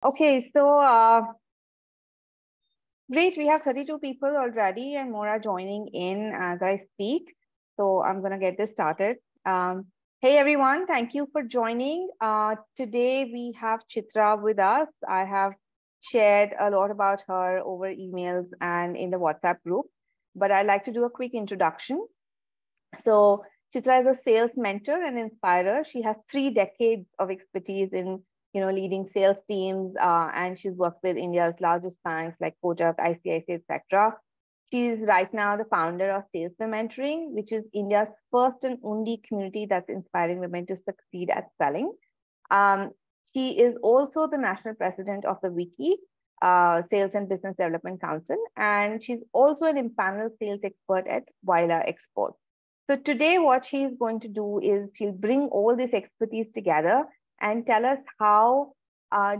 Okay, so great. We have 32 people already and more are joining in as I speak. So I'm going to get this started. Hey, everyone. Thank you for joining. Today we have Chitra with us. I have shared a lot about her over emails and in the WhatsApp group, but I'd like to do a quick introduction. So Chitra is a sales mentor and inspirer. She has 3 decades of expertise in leading sales teams, and she's worked with India's largest banks like Kotak, ICICI, etc. She's right now the founder of SalesWomentoring, which is India's first and only community that's inspiring women to succeed at selling. Um, she is also the national president of the Wiki, Sales and Business Development Council, and she's also an empaneled sales expert at Wila Exports. So today, what she's going to do is she'll bring all this expertise together and tell us how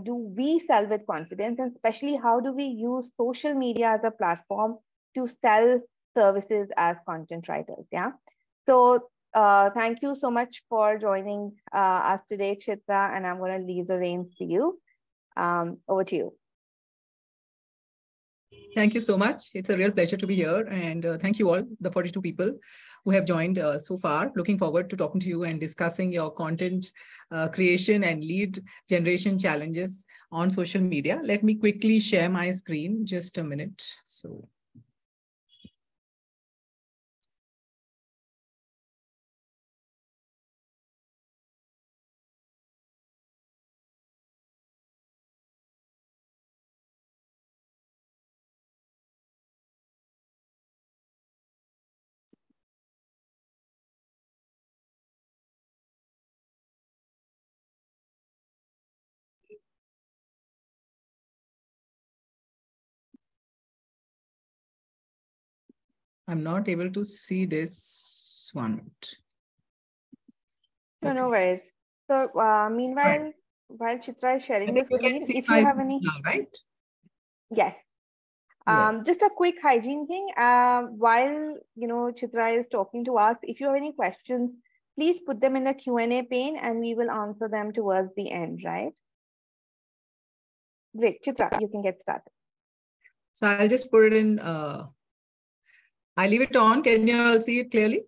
do we sell with confidence, and especially how do we use social media as a platform to sell services as content writers. Yeah. So thank you so much for joining us today, Chitra, and I'm going to leave the reins to you. Over to you. Thank you so much. It's a real pleasure to be here. And thank you all, the 42 people who have joined so far. Looking forward to talking to you and discussing your content creation and lead generation challenges on social media. Let me quickly share my screen. Just a minute. So. I'm not able to see this one. No, no worries. So meanwhile, while Chitra is sharing the screen, if you have any, right? Yes. Just a quick hygiene thing. While Chitra is talking to us, if you have any questions, please put them in the Q&A pane, and we will answer them towards the end. Right? Great, Chitra, you can get started. So I'll just put it in. I leave it on. Can you all see it clearly?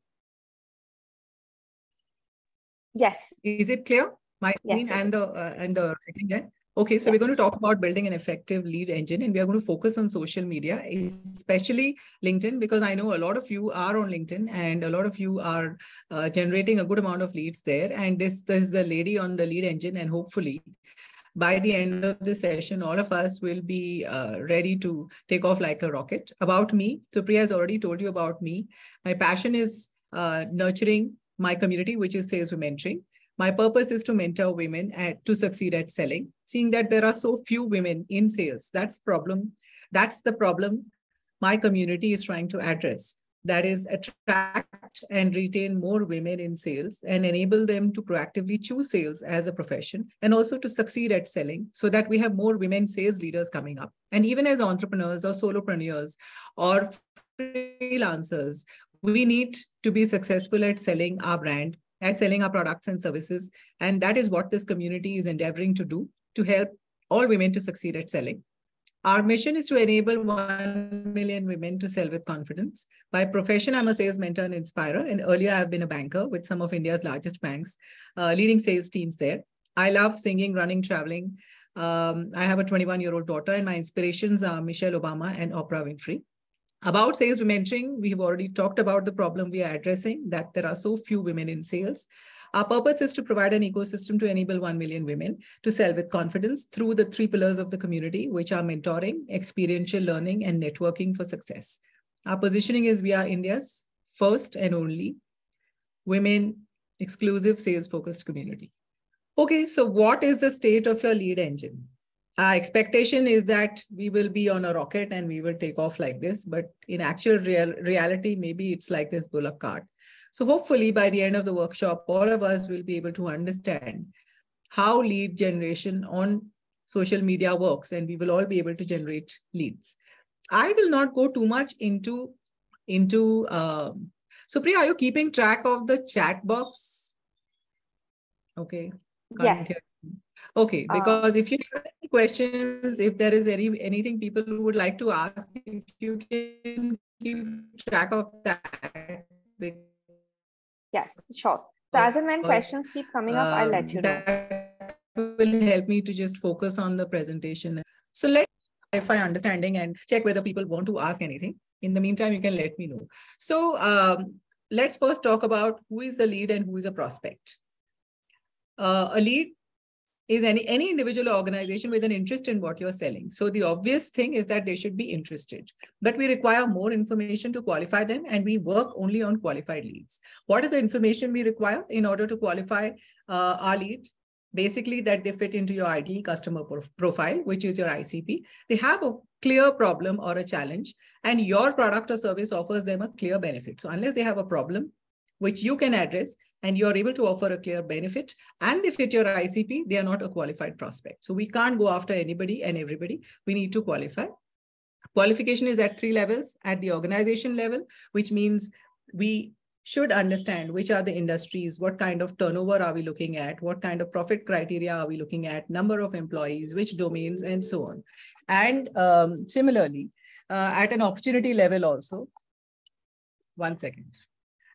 Yes. Is it clear? My screen and the writing there. Okay, so we're going to talk about building an effective lead engine, and we are going to focus on social media, especially LinkedIn, because I know a lot of you are on LinkedIn and a lot of you are generating a good amount of leads there. And this is the lady on the lead engine, and hopefully by the end of the session, all of us will be ready to take off like a rocket. About me, Supriya has already told you about me. My passion is nurturing my community, which is SalesWomentoring. My purpose is to mentor women to succeed at selling. Seeing that there are so few women in sales, that's the problem my community is trying to address. That is, attract and retain more women in sales and enable them to proactively choose sales as a profession, and also to succeed at selling, so that we have more women sales leaders coming up. And even as entrepreneurs or solopreneurs or freelancers, we need to be successful at selling our brand, at selling our products and services. And that is what this community is endeavoring to do, to help all women to succeed at selling. Our mission is to enable 1 million women to sell with confidence. By profession, I'm a sales mentor and inspirer. And earlier, I've been a banker with some of India's largest banks, leading sales teams there. I love singing, running, traveling. I have a 21-year-old daughter, and my inspirations are Michelle Obama and Oprah Winfrey. About sales mentoring, we have already talked about the problem we are addressing, that there are so few women in sales. Our purpose is to provide an ecosystem to enable 1 million women to sell with confidence through the 3 pillars of the community, which are mentoring, experiential learning, and networking for success. Our positioning is we are India's first and only women exclusive sales-focused community. Okay, so what is the state of your lead engine? Our expectation is that we will be on a rocket and we will take off like this, but in actual reality, maybe it's like this bullock cart. So hopefully by the end of the workshop, all of us will be able to understand how lead generation on social media works, and we will all be able to generate leads. I will not go too much into Supriya, are you keeping track of the chat box? Okay. Yes. Okay, because if you have any questions, if there is anything people would like to ask, if you can keep track of that. Yes, sure. So as and when questions keep coming up, I'll let you know. That will help me to just focus on the presentation. So let's clarify understanding and check whether people want to ask anything. In the meantime, you can let me know. So let's first talk about who is a lead and who is a prospect. A lead is any individual or organization with an interest in what you're selling. So the obvious thing is that they should be interested, but we require more information to qualify them, and we work only on qualified leads. What is the information we require in order to qualify our lead? Basically, that they fit into your ideal customer profile, which is your ICP. They have a clear problem or a challenge, and your product or service offers them a clear benefit. So unless they have a problem which you can address, and you're able to offer a clear benefit, and they fit your ICP, they are not a qualified prospect. So we can't go after anybody and everybody. We need to qualify. Qualification is at 3 levels. At the organization level, which means we should understand which are the industries, what kind of turnover are we looking at, what kind of profit criteria are we looking at, number of employees, which domains, and so on. And similarly, at an opportunity level also, one second.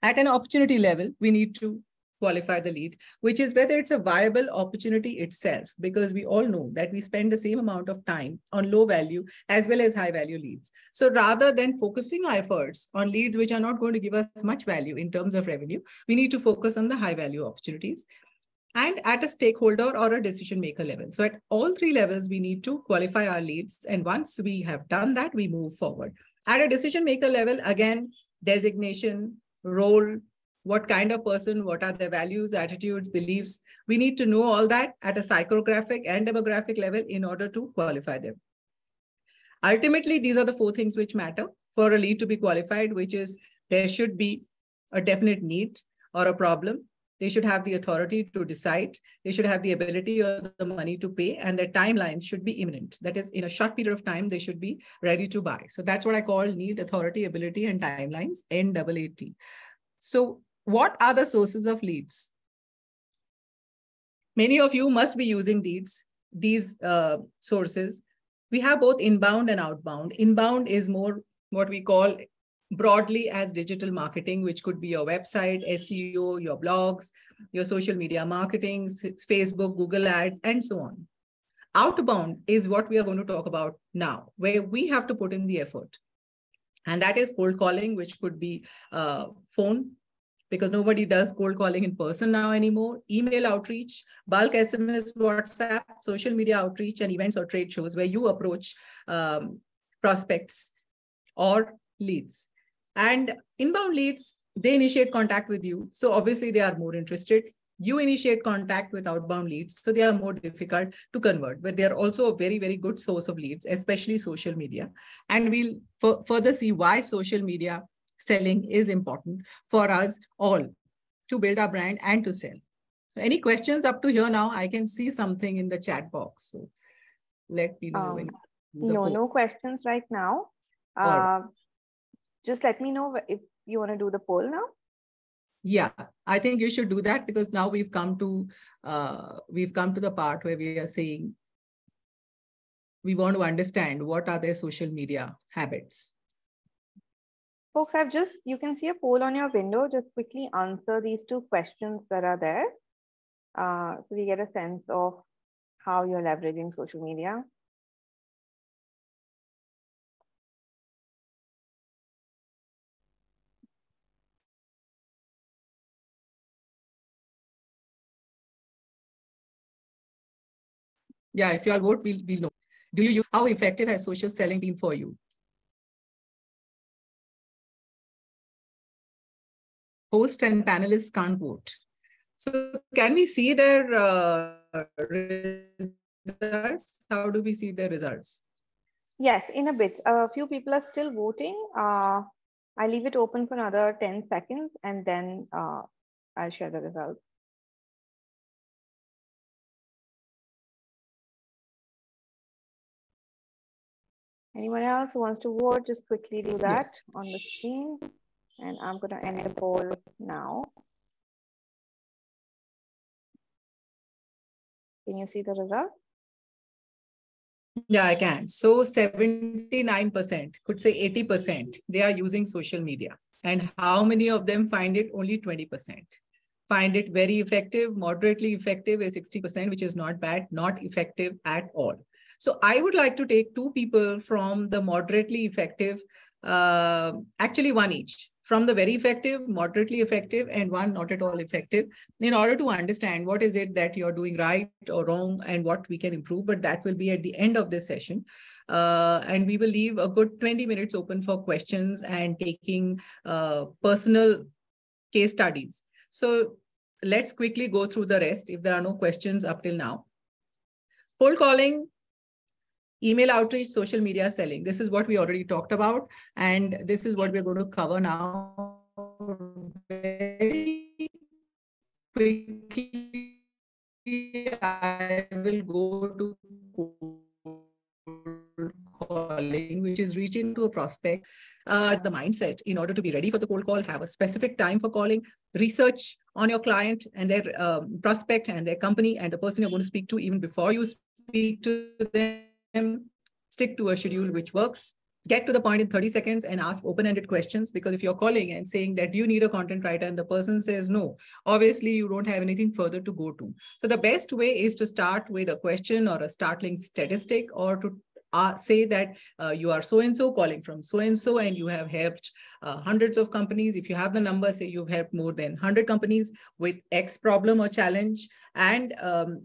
At an opportunity level, we need to qualify the lead, which is whether it's a viable opportunity itself, because we all know that we spend the same amount of time on low value as well as high value leads. So rather than focusing our efforts on leads which are not going to give us much value in terms of revenue, we need to focus on the high value opportunities. And at a stakeholder or a decision maker level. So at all 3 levels, we need to qualify our leads. And once we have done that, we move forward. At a decision maker level, again, designation, role, what kind of person, what are their values, attitudes, beliefs. We need to know all that at a psychographic and demographic level in order to qualify them. Ultimately, these are the 4 things which matter for a lead to be qualified, which is there should be a definite need or a problem. They should have the authority to decide. They should have the ability or the money to pay, and their timeline should be imminent. That is, in a short period of time, they should be ready to buy. So that's what I call need, authority, ability, and timelines, NAAT. So what are the sources of leads? Many of you must be using these sources. We have both inbound and outbound. Inbound is more what we call broadly as digital marketing, which could be your website, SEO, your blogs, your social media marketing, Facebook, Google Ads, and so on. Outbound is what we are going to talk about now, where we have to put in the effort. And that is cold calling, which could be phone, because nobody does cold calling in person now anymore, email outreach, bulk SMS, WhatsApp, social media outreach, and events or trade shows where you approach prospects or leads. And inbound leads, they initiate contact with you. So obviously they are more interested. You initiate contact with outbound leads, so they are more difficult to convert, but they are also a very, very good source of leads, especially social media. And we'll further see why social media selling is important for us all to build our brand and to sell. So any questions up to here now? I can see something in the chat box. So let me know when. No questions right now. Just let me know if you want to do the poll now. Yeah, I think you should do that, because now we've come to the part where we are saying we want to understand what are their social media habits. Folks, you can see a poll on your window. Just quickly answer these 2 questions that are there. So we get a sense of how you're leveraging social media. Yeah, if you all vote, we'll know. Do you use, how effective has social selling been for you? Host and panelists can't vote. So can we see their results? How do we see their results? Yes, in a bit. A few people are still voting. I'll leave it open for another 10 seconds, and then I'll share the results. Anyone else who wants to vote, just quickly do that on the screen. And I'm going to end the poll now. Can you see the result? Yeah, I can. So 79%, could say 80%, they are using social media. And how many of them find it? Only 20%. Find it very effective, moderately effective is 60%, which is not bad, not effective at all. So I would like to take two people from the moderately effective, actually one each, from the very effective, moderately effective, and one not at all effective, in order to understand what is it that you're doing right or wrong and what we can improve. But that will be at the end of this session. And we will leave a good 20 minutes open for questions and taking personal case studies. So let's quickly go through the rest if there are no questions up till now. Cold calling, email outreach, social media selling. This is what we already talked about. And this is what we're going to cover now very quickly. I will go to calling, which is reaching to a prospect, the mindset in order to be ready for the cold call, have a specific time for calling, research on your client and their prospect and their company and the person you're going to speak to even before you speak to them, stick to a schedule which works. Get to the point in 30 seconds and ask open-ended questions, because if you're calling and saying that you need a content writer and the person says no, obviously you don't have anything further to go to. So the best way is to start with a question or a startling statistic, or to say that you are so-and-so calling from so-and-so and you have helped hundreds of companies. If you have the number, say you've helped more than 100 companies with X problem or challenge, and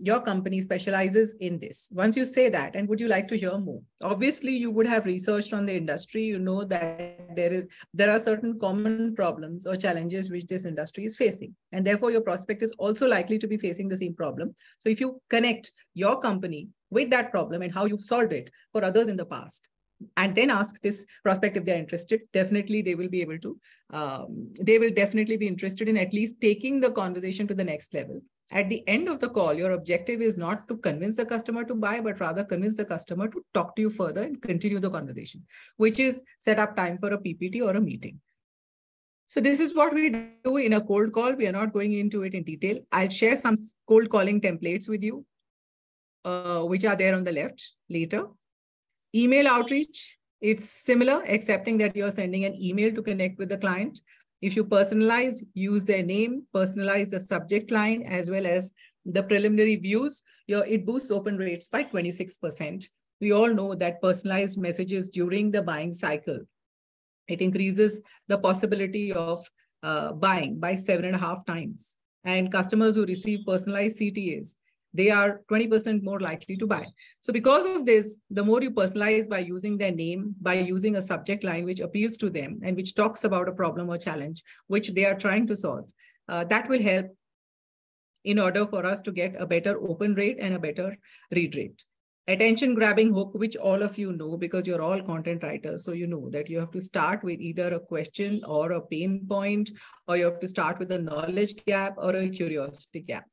your company specializes in this. Once you say that, and would you like to hear more? Obviously, you would have researched on the industry. You know that there are certain common problems or challenges which this industry is facing. And therefore, your prospect is also likely to be facing the same problem. So if you connect your company with that problem and how you've solved it for others in the past, and then ask this prospect if they're interested, definitely they will be able to, they will definitely be interested in at least taking the conversation to the next level. At the end of the call, your objective is not to convince the customer to buy, but rather convince the customer to talk to you further and continue the conversation, which is set up time for a PPT or a meeting. So this is what we do in a cold call. We are not going into it in detail. I'll share some cold calling templates with you, which are there on the left later. Email outreach, it's similar, excepting that you're sending an email to connect with the client. If you personalize, use their name, personalize the subject line, as well as the preliminary views, it boosts open rates by 26%. We all know that personalized messages during the buying cycle, it increases the possibility of buying by 7.5 times. And customers who receive personalized CTAs, they are 20% more likely to buy. So because of this, the more you personalize by using their name, by using a subject line which appeals to them and which talks about a problem or challenge which they are trying to solve, that will help in order for us to get a better open rate and a better read rate. Attention grabbing hook, which all of you know because you're all content writers. So you know that you have to start with either a question or a pain point, or you have to start with a knowledge gap or a curiosity gap.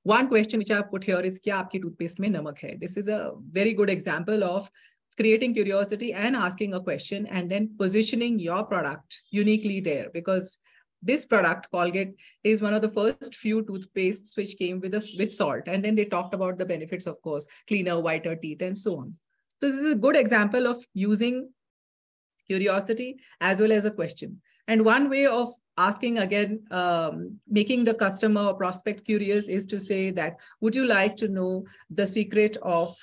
One question which I have put here is, kya aapki toothpaste mein namak hai? This is a very good example of creating curiosity and asking a question and then positioning your product uniquely there, because this product, Colgate, is one of the first few toothpastes which came with salt. And then they talked about the benefits, of course, cleaner, whiter teeth, and so on. So this is a good example of using curiosity as well as a question. And one way of asking, again, making the customer or prospect curious is to say that, would you like to know the secret of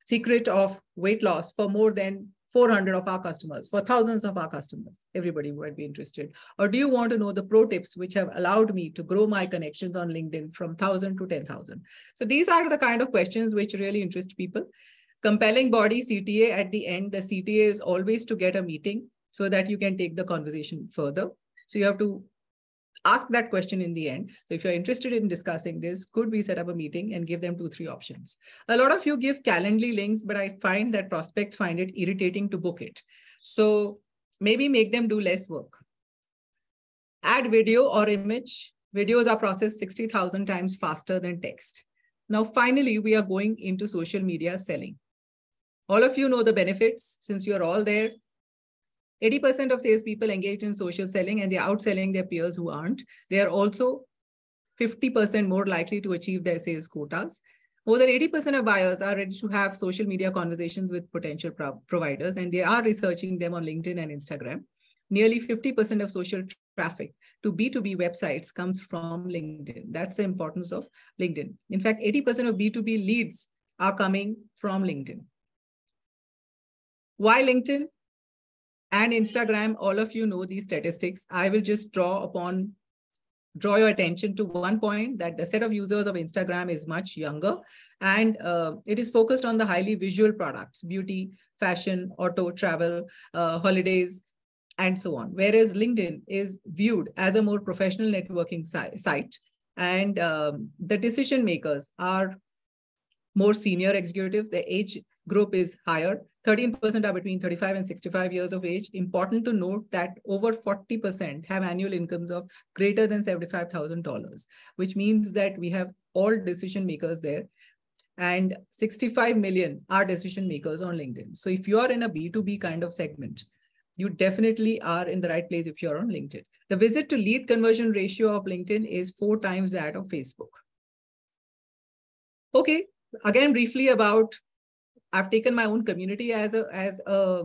secret of weight loss for more than 400 of our customers, for thousands of our customers? Everybody would be interested. Or do you want to know the pro tips which have allowed me to grow my connections on LinkedIn from 1,000 to 10,000? So these are the kind of questions which really interest people. Compelling body, CTA, at the end, the CTA is always to get a meeting so that you can take the conversation further. So you have to ask that question in the end. So if you're interested in discussing this, could we set up a meeting and give them 2-3 options? A lot of you give Calendly links, but I find that prospects find it irritating to book it. So maybe make them do less work. Add video or image. Videos are processed 60,000 times faster than text. Now, finally, we are going into social media selling. All of you know the benefits since you're all there. 80% of salespeople engaged in social selling and they're outselling their peers who aren't. They are also 50% more likely to achieve their sales quotas. More than 80% of buyers are ready to have social media conversations with potential providers, and they are researching them on LinkedIn and Instagram. Nearly 50% of social traffic to B2B websites comes from LinkedIn. That's the importance of LinkedIn. In fact, 80% of B2B leads are coming from LinkedIn. Why LinkedIn and Instagram? All of you know these statistics. I will just draw your attention to one point, that the set of users of Instagram is much younger, and it is focused on the highly visual products, beauty, fashion, auto, travel, holidays, and so on. Whereas LinkedIn is viewed as a more professional networking site, and the decision makers are more senior executives. The age group is higher. 13% are between 35 and 65 years of age. Important to note that over 40% have annual incomes of greater than $75,000, which means that we have all decision makers there. And 65 million are decision makers on LinkedIn. So if you are in a B2B kind of segment, you definitely are in the right place if you're on LinkedIn. The visit to lead conversion ratio of LinkedIn is 4 times that of Facebook. Okay, again, briefly about, I've taken my own community as a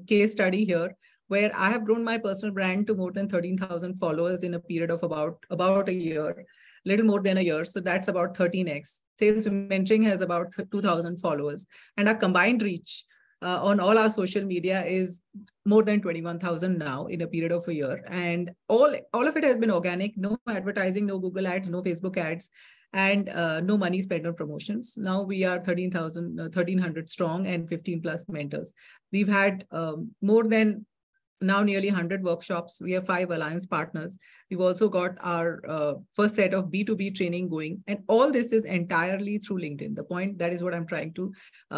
case study here, where I have grown my personal brand to more than 13,000 followers in a period of about a year, little more than a year. So that's about 13x. SalesWomentoring has about 2,000 followers, and our combined reach on all our social media is more than 21,000 now in a period of a year. And all of it has been organic, no advertising, no Google ads, no Facebook ads, and no money spent on promotions. Now we are 1,300 strong and 15 plus mentors. We've had more than now nearly 100 workshops. We have 5 alliance partners. We've also got our first set of B2B training going. And all this is entirely through LinkedIn. The point, that is what I'm trying to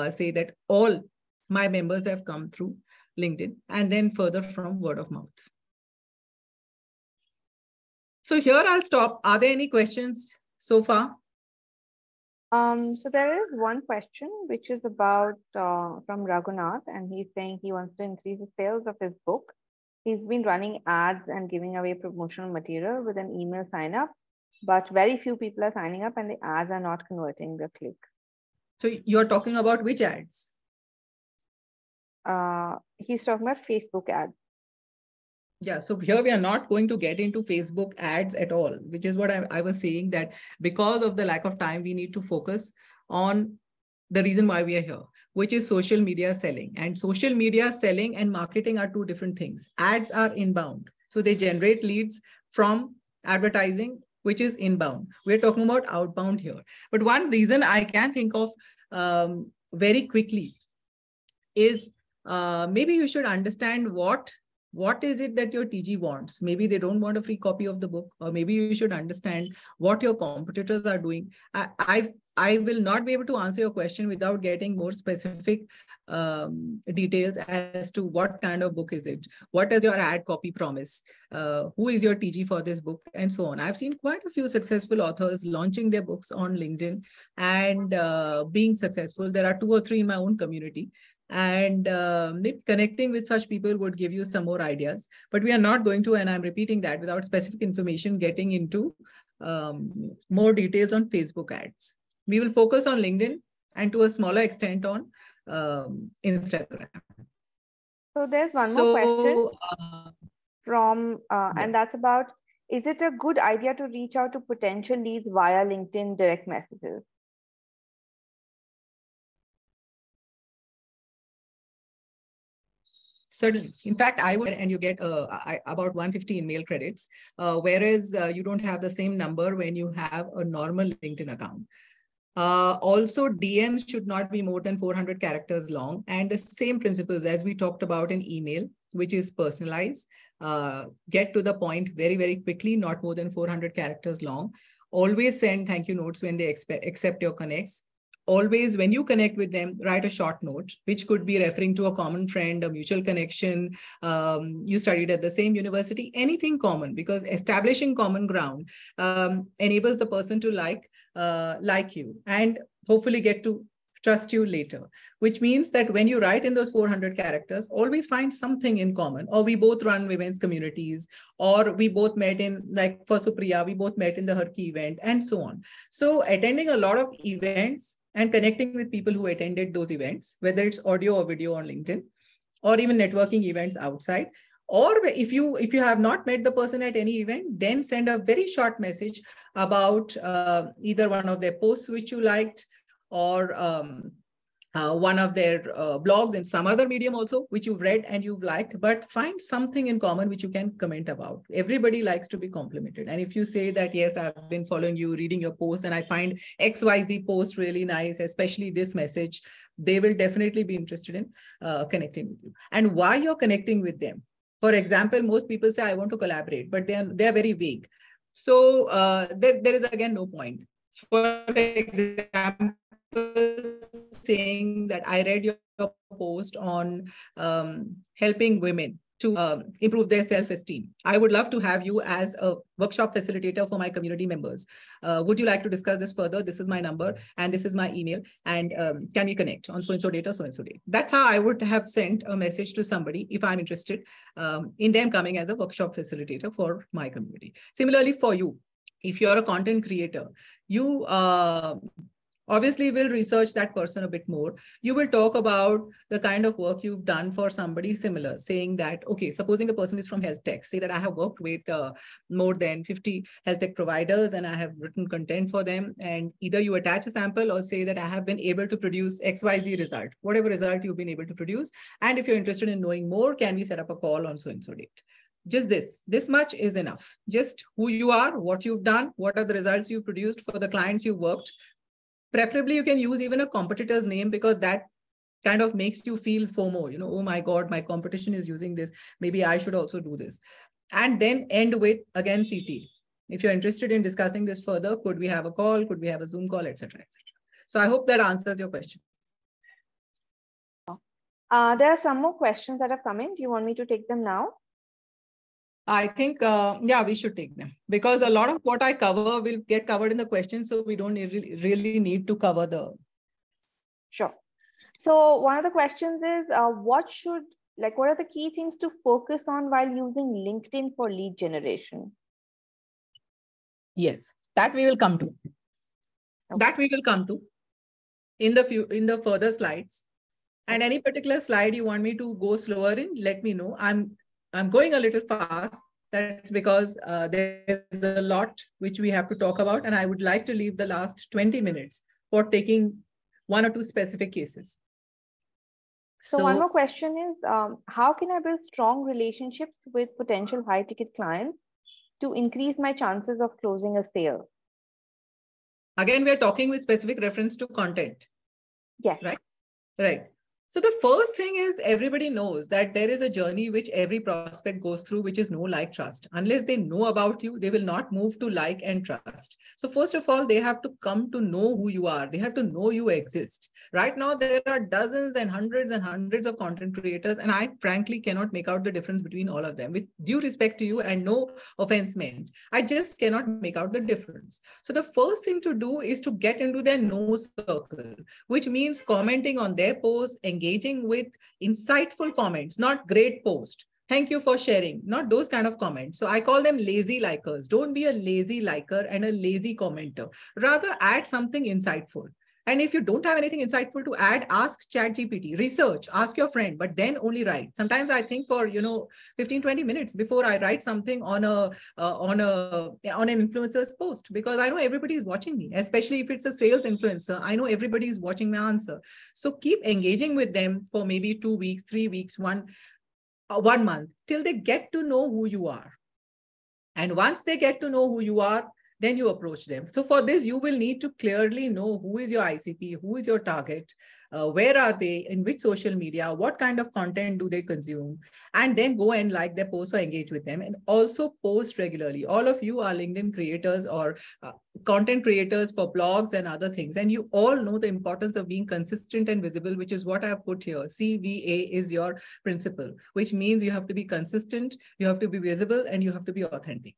say, that all my members have come through LinkedIn, and then further from word of mouth. So here I'll stop. Are there any questions so far? So there is one question which is about from Raghunath, and he's saying he wants to increase the sales of his book. He's been running ads and giving away promotional material with an email sign up, but very few people are signing up and the ads are not converting the click. So you're talking about which ads? He's talking about Facebook ads. Yeah, so here we are not going to get into Facebook ads at all, which is what I was saying, that because of the lack of time, we need to focus on the reason why we are here, which is social media selling. And social media selling and marketing are 2 different things. Ads are inbound. So they generate leads from advertising, which is inbound. We're talking about outbound here. But one reason I can think of very quickly is maybe you should understand what is it that your TG wants. Maybe they don't want a free copy of the book, or maybe you should understand what your competitors are doing. I will not be able to answer your question without getting more specific details as to what kind of book is it, what does your ad copy promise, who is your TG for this book, and so on. I've seen quite a few successful authors launching their books on LinkedIn and being successful. There are 2 or 3 in my own community. And maybe connecting with such people would give you some more ideas. But we are not going to, and I'm repeating that, without specific information, getting into more details on Facebook ads. We will focus on LinkedIn and to a smaller extent on Instagram. So there's one more question from, and that's about, is it a good idea to reach out to potential leads via LinkedIn direct messages? Certainly. In fact, I would, and you get about 150 email credits, whereas you don't have the same number when you have a normal LinkedIn account. Also, DMs should not be more than 400 characters long, and the same principles as we talked about in email, which is personalize, get to the point very, very quickly, not more than 400 characters long. Always send thank you notes when they accept your connects. Always, when you connect with them, write a short note, which could be referring to a common friend, a mutual connection, you studied at the same university, anything common, because establishing common ground enables the person to like you and hopefully get to trust you later, which means that when you write in those 400 characters, always find something in common. Or we both run women's communities, or we both met in, like for Supriya, we both met in the Harki event, and so on. So attending a lot of events and connecting with people who attended those events, whether it's audio or video on LinkedIn, or even networking events outside. Or if you have not met the person at any event, then send a very short message about either one of their posts which you liked, or one of their blogs in some other medium also, which you've read and you've liked, but find something in common which you can comment about. Everybody likes to be complimented. And if you say that, yes, I've been following you, reading your post, and I find XYZ post really nice, especially this message, they will definitely be interested in connecting with you. And why you're connecting with them. For example, most people say, I want to collaborate, but they are very vague. So there is again no point. For example, saying that I read your post on helping women to improve their self-esteem. I would love to have you as a workshop facilitator for my community members. Would you like to discuss this further? This is my number and this is my email. And can we connect on so-and-so date or so-and-so date? That's how I would have sent a message to somebody if I'm interested in them coming as a workshop facilitator for my community. Similarly for you, if you're a content creator, you obviously will research that person a bit more. You will talk about the kind of work you've done for somebody similar, saying that, okay, supposing a person is from health tech, say that I have worked with more than 50 health tech providers and I have written content for them. And either you attach a sample or say that I have been able to produce XYZ result, whatever result you've been able to produce. And if you're interested in knowing more, can we set up a call on so-and-so date? Just this much is enough. Just who you are, what you've done, what are the results you've produced for the clients you worked. Preferably, you can use even a competitor's name, because that kind of makes you feel FOMO, you know, oh my God, my competition is using this. Maybe I should also do this. And then end with, again, CT. If you're interested in discussing this further, could we have a call? Could we have a Zoom call, etc., etc. So I hope that answers your question. There are some more questions that have come in. Do you want me to take them now? I think, yeah, we should take them, because a lot of what I cover will get covered in the questions. So we don't really need to cover the. Sure. So one of the questions is, what are the key things to focus on while using LinkedIn for lead generation? Yes, that we will come to. Okay. That we will come to in the further slides. And any particular slide you want me to go slower in, let me know. I'm going a little fast. That's because there's a lot which we have to talk about. And I would like to leave the last 20 minutes for taking one or two specific cases. So one more question is, how can I build strong relationships with potential high-ticket clients to increase my chances of closing a sale? Again, we're talking with specific reference to content. Yes. Right? Right. So the first thing is, everybody knows that there is a journey which every prospect goes through, which is know, like, trust. Unless they know about you, they will not move to like and trust. So first of all, they have to come to know who you are. They have to know you exist. Right now, there are dozens and hundreds of content creators, and I frankly cannot make out the difference between all of them. With due respect to you and no offense meant, I just cannot make out the difference. So the first thing to do is to get into their know circle, which means commenting on their posts, engaging with insightful comments, not great post. Thank you for sharing, not those kind of comments. So I call them lazy likers. Don't be a lazy liker and a lazy commenter. Rather add something insightful. And if you don't have anything insightful to add, ask ChatGPT, research, ask your friend, but then only write. Sometimes I think for 15-20 minutes before I write something on an influencer's post, because I know everybody is watching me, especially if it's a sales influencer. I know everybody is watching my answer. So keep engaging with them for maybe 2 weeks, 3 weeks, 1 month, till they get to know who you are. And once they get to know who you are, then you approach them. So for this, you will need to clearly know who is your ICP, who is your target, where are they, in which social media, what kind of content do they consume, and then go and like their posts or engage with them, and also post regularly. All of you are LinkedIn creators or content creators for blogs and other things, and you all know the importance of being consistent and visible, which is what I have put here. CVA is your principle, which means you have to be consistent, you have to be visible, and you have to be authentic.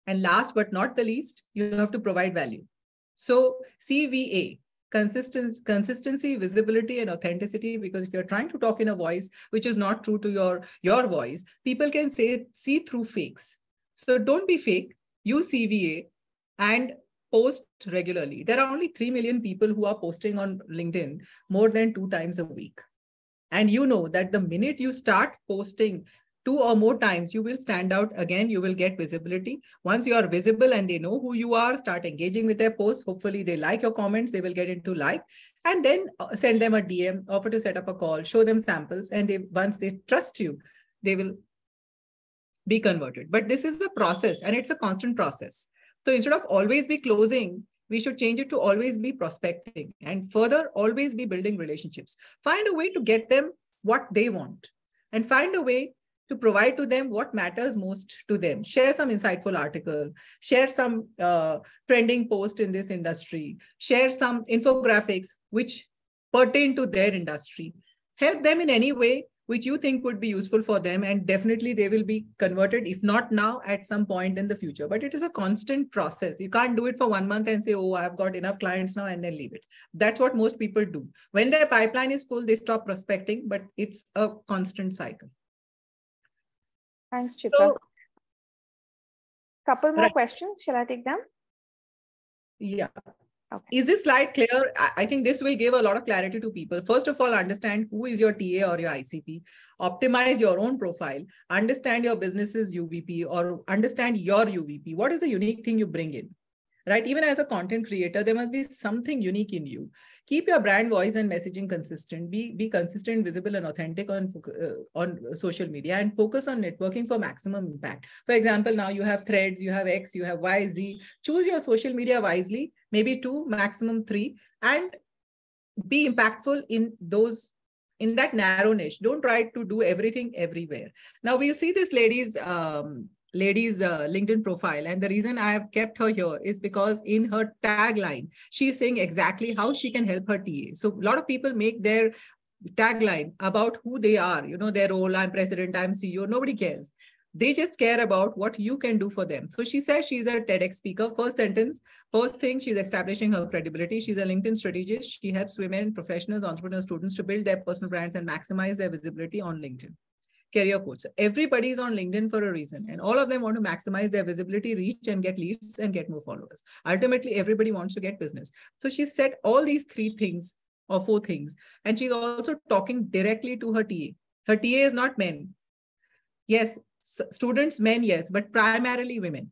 And last but not the least, you have to provide value. So CVA, consistency, visibility, and authenticity, because if you're trying to talk in a voice which is not true to your voice, people can see through fakes. So don't be fake, use CVA, and post regularly. There are only 3 million people who are posting on LinkedIn more than 2 times a week. And you know that the minute you start posting 2 or more times, you will stand out again, you will get visibility. Once you are visible and they know who you are, start engaging with their posts. Hopefully they like your comments, they will get into like, and then send them a DM, offer to set up a call, show them samples. And once they trust you, they will be converted. But this is a process and it's a constant process. So instead of always be closing, we should change it to always be prospecting, and further always be building relationships. Find a way to get them what they want, and find a way to provide to them what matters most to them. Share some insightful article, share some trending post in this industry, share some infographics which pertain to their industry. Help them in any way which you think would be useful for them, and definitely they will be converted, if not now, at some point in the future. But it is a constant process. You can't do it for 1 month and say, oh, I've got enough clients now, and then leave it. That's what most people do. When their pipeline is full, they stop prospecting, but it's a constant cycle. Thanks, Chitra. Couple more questions. Shall I take them? Yeah. Okay. Is this slide clear? I think this will give a lot of clarity to people. First of all, understand who is your TA or your ICP. Optimize your own profile. Understand your business's UVP, or understand your UVP. What is the unique thing you bring in? Right? Even as a content creator, there must be something unique in you. Keep your brand voice and messaging consistent. Be consistent, visible, and authentic on social media, and focus on networking for maximum impact. For example, now you have Threads, you have X, you have Y, Z. Choose your social media wisely, maybe 2, maximum 3, and be impactful in that narrow niche. Don't try to do everything everywhere. Now we'll see this lady's LinkedIn profile. And the reason I have kept her here is because in her tagline, she's saying exactly how she can help her TA. So a lot of people make their tagline about who they are, their role. I'm president, I'm CEO. Nobody cares. They just care about what you can do for them. So she says she's a TEDx speaker. First thing, she's establishing her credibility. She's a LinkedIn strategist. She helps women, professionals, entrepreneurs, students to build their personal brands and maximize their visibility on LinkedIn. Career coach. So everybody is on LinkedIn for a reason, and all of them want to maximize their visibility, reach, and get leads and get more followers. Ultimately, everybody wants to get business. So she said all these 3 things or 4 things, and she's also talking directly to her TA. Her TA is not men. Yes, students, men, yes, but primarily women,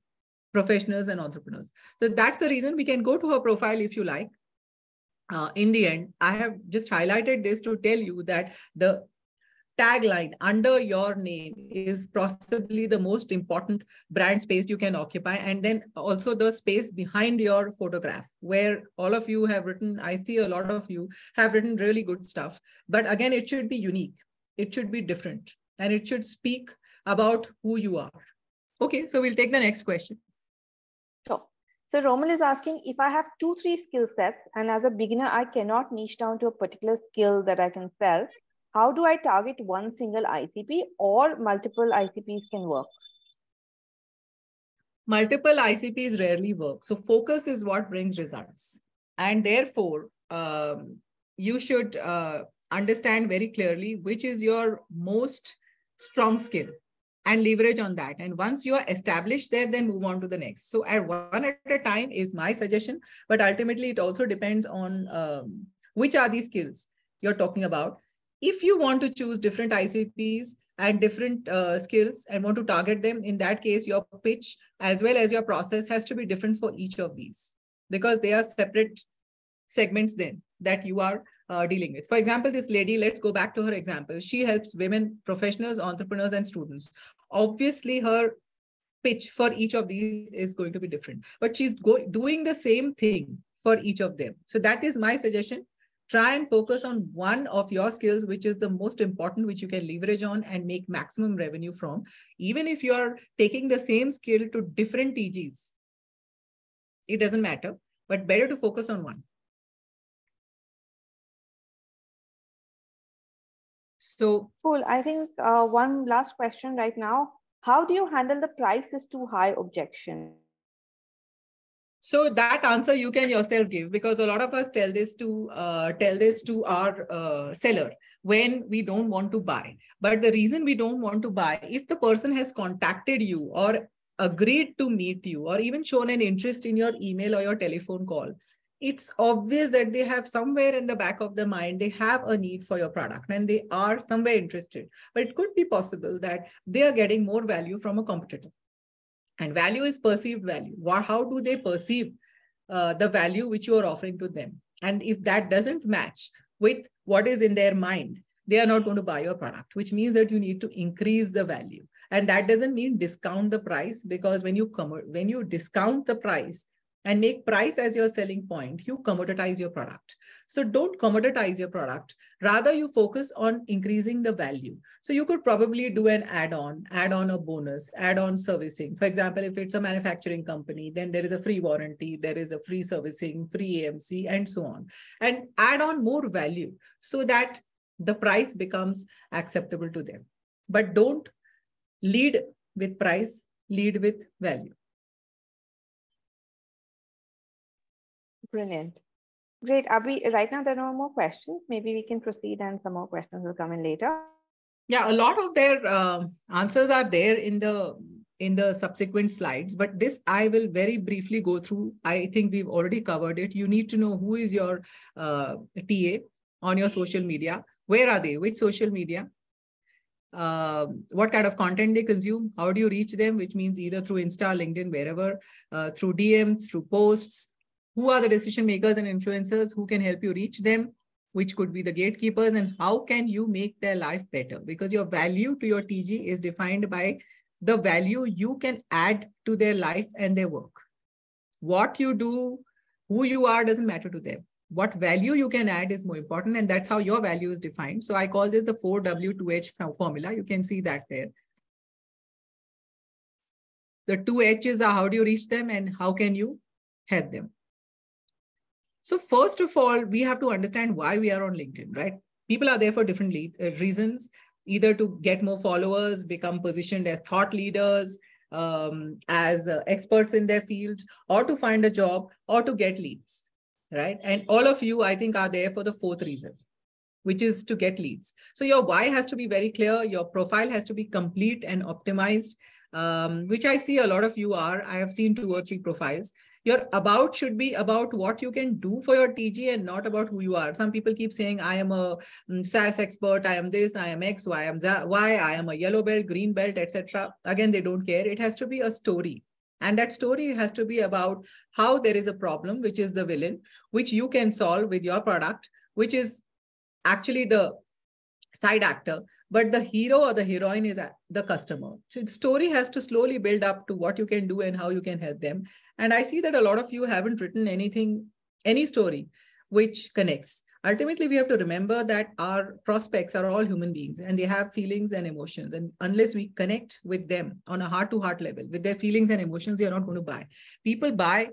professionals and entrepreneurs. So that's the reason. We can go to her profile if you like. In the end, I have just highlighted this to tell you that the tagline under your name is possibly the most important brand space you can occupy. And then also the space behind your photograph, where all of you have written, I see a lot of you have written really good stuff. But again, it should be unique. It should be different. And it should speak about who you are. Okay, so we'll take the next question. Sure. So Romal is asking, if I have 2-3 skill sets, and as a beginner, I cannot niche down to a particular skill that I can sell, how do I target one single ICP, or multiple ICPs can work? Multiple ICPs rarely work. So focus is what brings results. And therefore, you should understand very clearly which is your most strong skill and leverage on that. And once you are established there, then move on to the next. So at one at a time is my suggestion, but ultimately it also depends on which are these skills you're talking about. If you want to choose different ICPs and different skills and want to target them, in that case, your pitch as well as your process has to be different for each of these, because they are separate segments then that you are dealing with. For example, this lady, let's go back to her example. She helps women, professionals, entrepreneurs, and students. Obviously, her pitch for each of these is going to be different, but she's doing the same thing for each of them. So that is my suggestion. Try and focus on one of your skills, which is the most important, which you can leverage on and make maximum revenue from. Even if you are taking the same skill to different TGs, it doesn't matter, but better to focus on one. So cool. I think one last question right now. How do you handle the price is too high objection? So that answer you can yourself give, because a lot of us tell this to our seller when we don't want to buy. But the reason we don't want to buy, if the person has contacted you or agreed to meet you or even shown an interest in your email or your telephone call, it's obvious that they have somewhere in the back of their mind, they have a need for your product and they are somewhere interested. But it could be possible that they are getting more value from a competitor. And value is perceived value. How do they perceive the value which you are offering to them? And if that doesn't match with what is in their mind, they are not going to buy your product, which means that you need to increase the value. And that doesn't mean discount the price, because when you discount the price and make price as your selling point, you commoditize your product. So don't commoditize your product. Rather, you focus on increasing the value. So you could probably do an add-on a bonus, add-on servicing. For example, if it's a manufacturing company, then there is a free warranty, there is a free servicing, free AMC, and so on. And add on more value so that the price becomes acceptable to them. But don't lead with price, lead with value. Brilliant. Great. Abhi, right now there are no more questions. Maybe we can proceed and some more questions will come in later. Yeah, a lot of their answers are there in the subsequent slides, but this I will very briefly go through. I think we've already covered it. You need to know who is your TA on your social media. Where are they? Which social media? What kind of content they consume? How do you reach them? Which means either through Insta, LinkedIn, wherever, through DMs, through posts. Who are the decision makers and influencers who can help you reach them, which could be the gatekeepers, and how can you make their life better? Because your value to your TG is defined by the value you can add to their life and their work. What you do, who you are doesn't matter to them. What value you can add is more important, and that's how your value is defined. So I call this the 4W2H formula. You can see that there. The 2 H's are how do you reach them and how can you help them. So first of all, we have to understand why we are on LinkedIn, right? People are there for different reasons, either to get more followers, become positioned as thought leaders, as experts in their field, or to find a job, or to get leads, right? And all of you, I think, are there for the 4th reason, which is to get leads. So your why has to be very clear. Your profile has to be complete and optimized, which I see a lot of you are. I have seen 2 or 3 profiles. Your about should be about what you can do for your TG and not about who you are. Some people keep saying, I am a SaaS expert, I am this, I am X, Y, I am Y, I am a yellow belt, green belt, etc. Again, they don't care. It has to be a story. And that story has to be about how there is a problem, which is the villain, which you can solve with your product, which is actually the side actor, but the hero or the heroine is the customer. So the story has to slowly build up to what you can do and how you can help them. And I see that a lot of you haven't written any story which connects. Ultimately, we have to remember that our prospects are all human beings and they have feelings and emotions. And unless we connect with them on a heart-to-heart level, with their feelings and emotions, they are not going to buy. People buy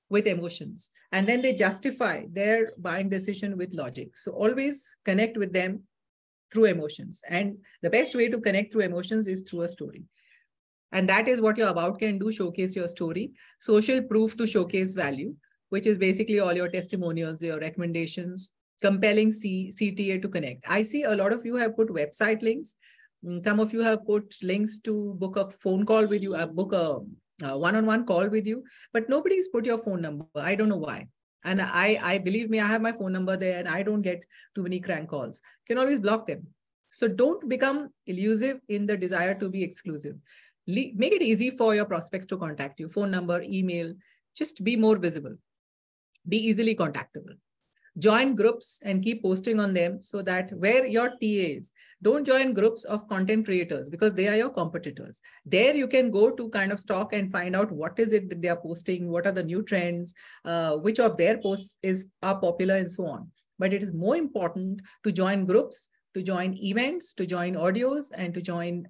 with emotions and then they justify their buying decision with logic. So always connect with them through emotions. And the best way to connect through emotions is through a story. And that is what your about can do, showcase your story. Social proof to showcase value, which is basically all your testimonials, your recommendations, compelling CTA to connect. I see a lot of you have put website links. Some of you have put links to book a phone call with you, book a one-on-one call with you, but nobody's put your phone number. I don't know why. And I believe me, I have my phone number there and I don't get too many crank calls. You can always block them. So don't become elusive in the desire to be exclusive. Make it easy for your prospects to contact you. Phone number, email, just be more visible. Be easily contactable. Join groups and keep posting on them so that where your TA is, don't join groups of content creators because they are your competitors. There you can go to kind of stalk and find out what is it that they are posting, what are the new trends, which of their posts are popular and so on. But it is more important to join groups, to join events, to join audios, and to join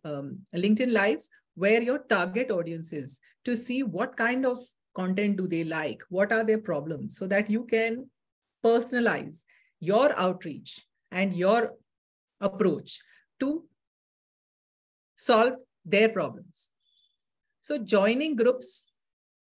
LinkedIn Lives where your target audience is, to see what kind of content do they like, what are their problems, so that you can personalize your outreach and your approach to solve their problems. So joining groups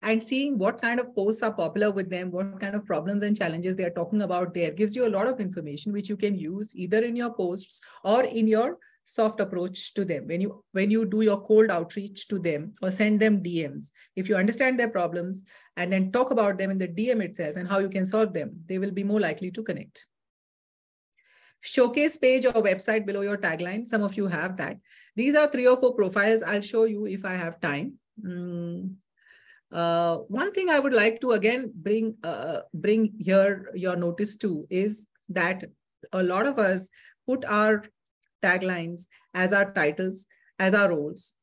and seeing what kind of posts are popular with them, what kind of problems and challenges they are talking about there gives you a lot of information which you can use either in your posts or in your soft approach to them. When you do your cold outreach to them or send them DMs, if you understand their problems and then talk about them in the DM itself and how you can solve them, they will be more likely to connect. Showcase page or website below your tagline. Some of you have that. These are 3 or 4 profiles. I'll show you if I have time. One thing I would like to again bring here your notice to is that a lot of us put our taglines as our titles, as our roles,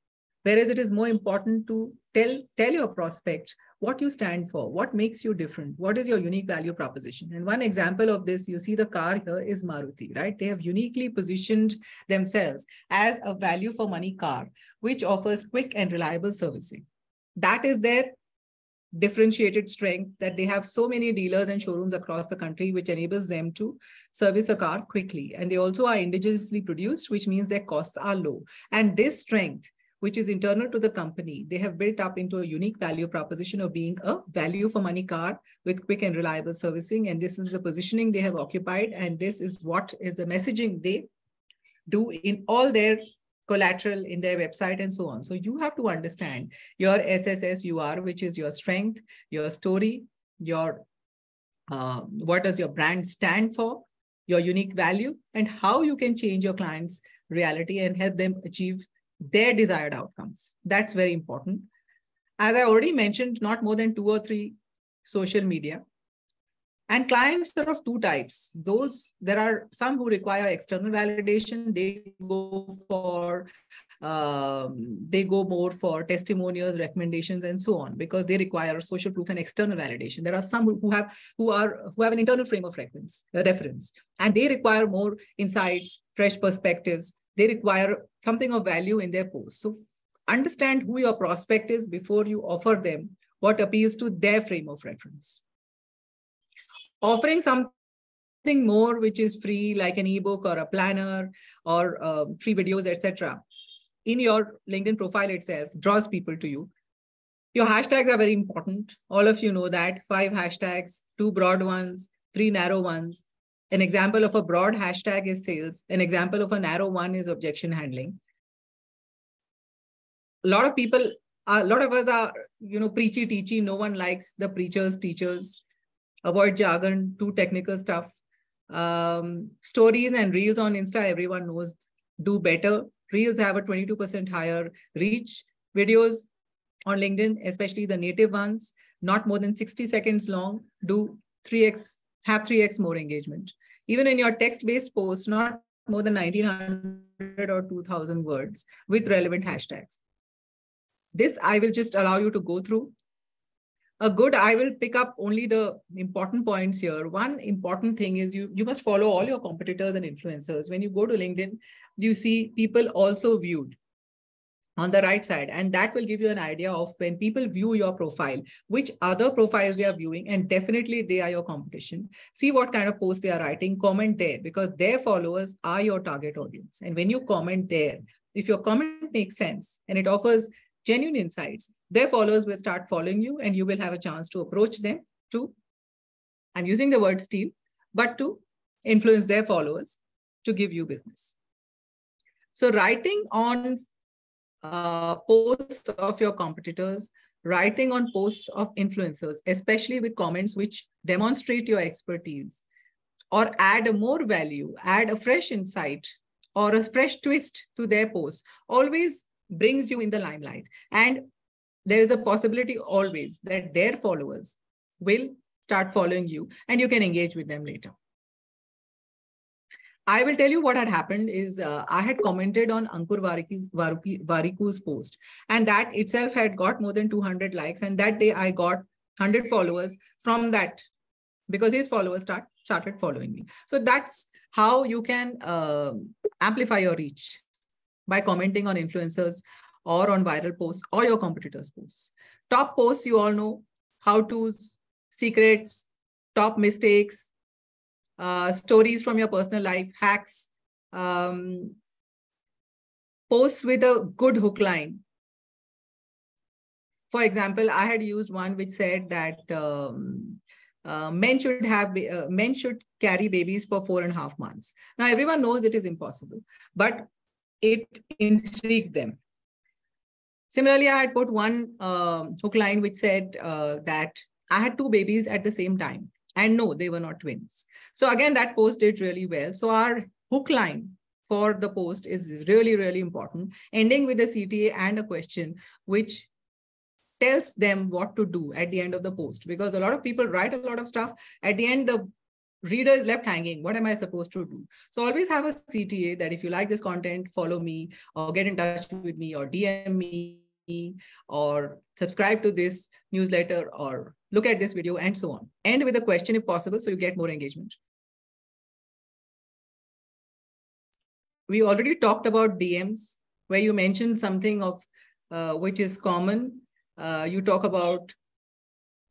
whereas it is more important to tell your prospects what you stand for, what makes you different, what is your unique value proposition. And one example of this, you see the car here is Maruti, right? They have uniquely positioned themselves as a value for money car, which offers quick and reliable servicing. That is their differentiated strength, that they have so many dealers and showrooms across the country, which enables them to service a car quickly. And they also are indigenously produced, which means their costs are low. And this strength, which is internal to the company, they have built up into a unique value proposition of being a value for money car with quick and reliable servicing. And this is the positioning they have occupied. And this is what is the messaging they do in all their collateral, in their website and so on. So you have to understand your SSSUR, which is your strength, your story, your what does your brand stand for, your unique value, and how you can change your clients' reality and help them achieve their desired outcomes. That's very important. As I already mentioned, not more than 2 or 3 social media. And clients are of 2 types. There are some who require external validation. They go more for testimonials, recommendations, and so on, because they require social proof and external validation. There are some who have an internal frame of reference, and they require more insights, fresh perspectives. They require something of value in their posts. So understand who your prospect is before you offer them what appeals to their frame of reference. Offering something more, which is free, like an ebook or a planner or free videos, etc., in your LinkedIn profile itself draws people to you. Your hashtags are very important. All of you know that. 5 hashtags, 2 broad ones, 3 narrow ones. An example of a broad hashtag is sales. An example of a narrow one is objection handling. A lot of us are, preachy, teachy. No one likes the preachers, teachers. Avoid jargon, too technical stuff. Stories and reels on Insta, everyone knows, do better. Reels have a 22% higher reach. Videos on LinkedIn, especially the native ones, not more than 60 seconds long, have 3x more engagement. Even in your text-based posts, not more than 1900 or 2000 words with relevant hashtags. This I will just allow you to go through. I will pick up only the important points here. One important thing is you must follow all your competitors and influencers. When you go to LinkedIn, you see people also viewed on the right side. And that will give you an idea of when people view your profile, which other profiles they are viewing, and definitely they are your competition. See what kind of posts they are writing, comment there, because their followers are your target audience. And when you comment there, if your comment makes sense and it offers genuine insights, their followers will start following you and you will have a chance to approach them to, I'm using the word steal, but to influence their followers to give you business. So writing on posts of your competitors, writing on posts of influencers, especially with comments which demonstrate your expertise or add more value, add a fresh insight or a fresh twist to their posts, always brings you in the limelight. And there is a possibility always that their followers will start following you and you can engage with them later. I will tell you what had happened is I had commented on Ankur Wariku's post, and that itself had got more than 200 likes. And that day I got 100 followers from that because his followers started following me. So that's how you can amplify your reach, by commenting on influencers or on viral posts or your competitors' posts. Top posts, you all know, how-tos, secrets, top mistakes, stories from your personal life, hacks, posts with a good hook line. For example, I had used one which said that men should carry babies for 4.5 months. Now, everyone knows it is impossible, but it intrigued them. Similarly, I had put one hook line which said that I had two babies at the same time. And no, they were not twins. So again, that post did really well. So our hook line for the post is really, really important, ending with a CTA and a question, which tells them what to do at the end of the post. Because a lot of people write a lot of stuff. At the end, the reader is left hanging. What am I supposed to do? So always have a CTA that if you like this content, follow me or get in touch with me or DM me or subscribe to this newsletter or look at this video and so on. End with a question if possible so you get more engagement. We already talked about DMs where you mentioned something of which is common. You talk about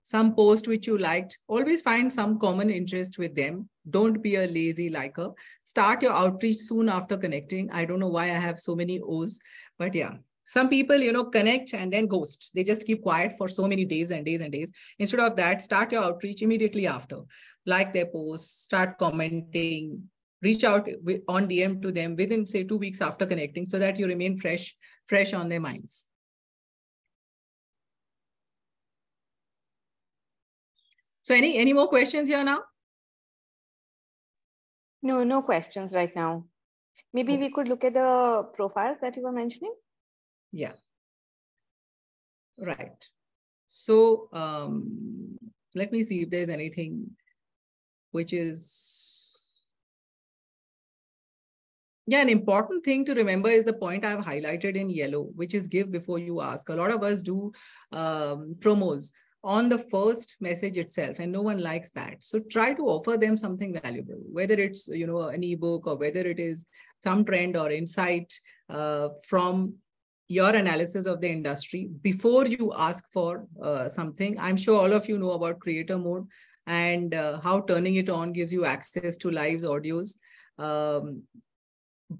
some post which you liked. Always find some common interest with them. Don't be a lazy liker. Start your outreach soon after connecting. I don't know why I have so many O's, but yeah. Some people, connect and then ghost. They just keep quiet for so many days and days and days. Instead of that, start your outreach immediately after. Like their posts, start commenting, reach out on DM to them within, say, 2 weeks after connecting so that you remain fresh on their minds. So any more questions here now? No questions right now. Maybe we could look at the profiles that you were mentioning. Yeah. Right. So let me see if there's anything which is... Yeah, an important thing to remember is the point I've highlighted in yellow, which is give before you ask. A lot of us do promos on the first message itself, and no one likes that. So try to offer them something valuable, whether it's an ebook or whether it is some trend or insight from your analysis of the industry before you ask for something. I'm sure all of you know about creator mode and how turning it on gives you access to live audios.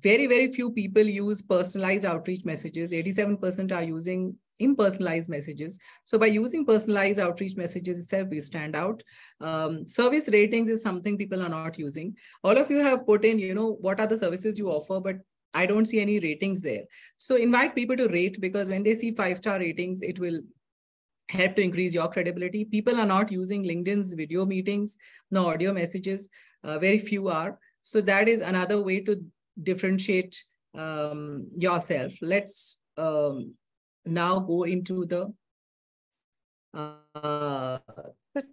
Very, very few people use personalized outreach messages. 87% are using impersonalized messages. So by using personalized outreach messages itself, we stand out. Service ratings is something people are not using. All of you have put in, what are the services you offer, but I don't see any ratings there. So invite people to rate, because when they see 5-star ratings, it will help to increase your credibility. People are not using LinkedIn's video meetings, no audio messages. Very few are. So that is another way to differentiate yourself. Let's now go into the... So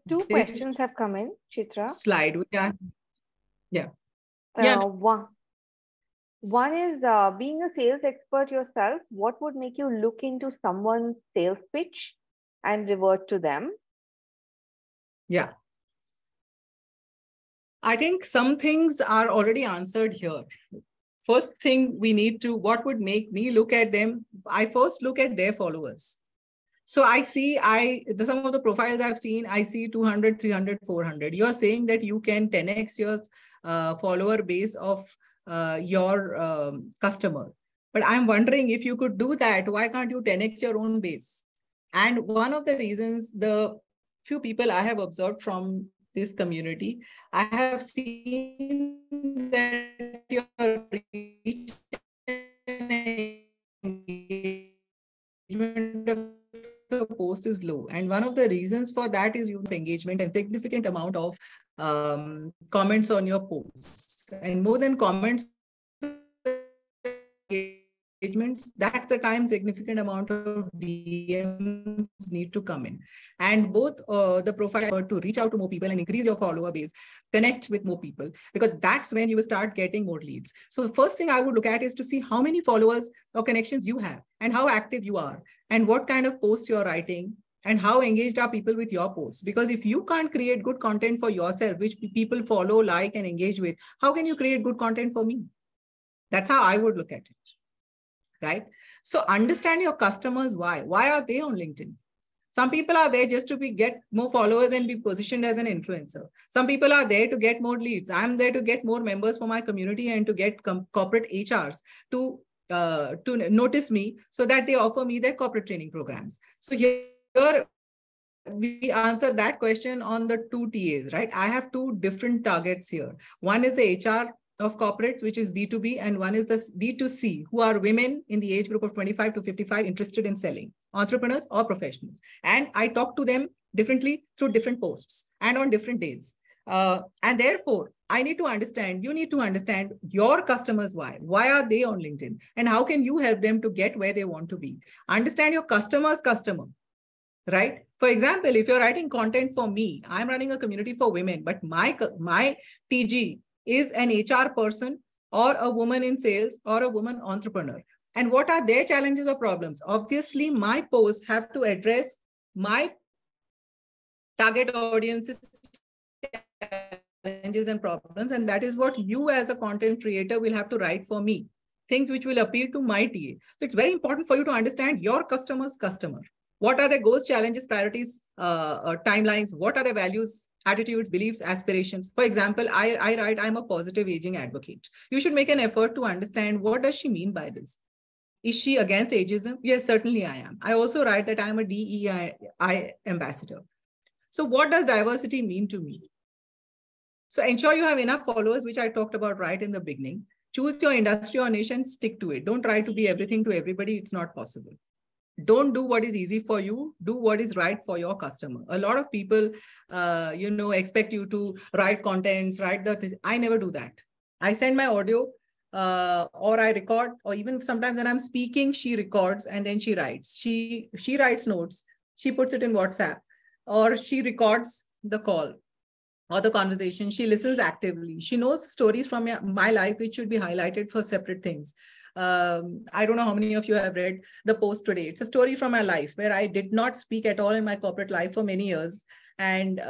two questions have come in, Chitra. Slide. Yeah. One is being a sales expert yourself, what would make you look into someone's sales pitch and revert to them? Yeah. I think some things are already answered here. First thing we need to, what would make me look at them? I first look at their followers. So I see, some of the profiles I've seen, I see 200, 300, 400. You're saying that you can 10x your follower base of your customer. But I'm wondering, if you could do that, why can't you 10x your own base? And one of the reasons, the few people I have observed from this community, I have seen that your reach and engagement of the post is low. And one of the reasons for that is you have engagement and significant amount of comments on your posts. And more than comments, engagements, that's the time significant amount of DMs need to come in. And both the profile to reach out to more people and increase your follower base, connect with more people, because that's when you will start getting more leads. So the first thing I would look at is to see how many followers or connections you have and how active you are and what kind of posts you're writing and how engaged are people with your posts. Because if you can't create good content for yourself, which people follow, like, and engage with, how can you create good content for me? That's how I would look at it. Right? So understand your customers. Why are they on LinkedIn? Some people are there just to get more followers and be positioned as an influencer. Some people are there to get more leads. I'm there to get more members for my community and to get corporate HRs to notice me so that they offer me their corporate training programs. So here we answer that question on the two TAs, right? I have two different targets here. One is the HR of corporates, which is B2B, and one is the B2C, who are women in the age group of 25 to 55 interested in selling, entrepreneurs or professionals. And I talk to them differently through different posts and on different days. And therefore, I need to understand, you need to understand your customers why. Why are they on LinkedIn? And how can you help them to get where they want to be? Understand your customer's customer, right? For example, if you're writing content for me, I'm running a community for women, but my TG is an HR person or a woman in sales or a woman entrepreneur. And what are their challenges or problems? Obviously, my posts have to address my target audience's challenges and problems. And that is what you as a content creator will have to write for me, things which will appeal to my TA. So it's very important for you to understand your customer's customer. What are their goals, challenges, priorities, timelines? What are their values, attitudes, beliefs, aspirations? For example, I write, I'm a positive aging advocate. You should make an effort to understand what does she mean by this. Is she against ageism? Yes, certainly I am. I also write that I'm a DEI ambassador. So what does diversity mean to me? So ensure you have enough followers, which I talked about right in the beginning. Choose your industry or niche and stick to it. Don't try to be everything to everybody. It's not possible. Don't do what is easy for you. Do what is right for your customer. A lot of people, expect you to write contents, I never do that. I send my audio or I record, or even sometimes when I'm speaking, she records and then she writes. She writes notes. She puts it in WhatsApp, or she records the call or the conversation. She listens actively. She knows stories from my life, which should be highlighted for separate things. I don't know how many of you have read the post today. It's a story from my life where I did not speak at all in my corporate life for many years. And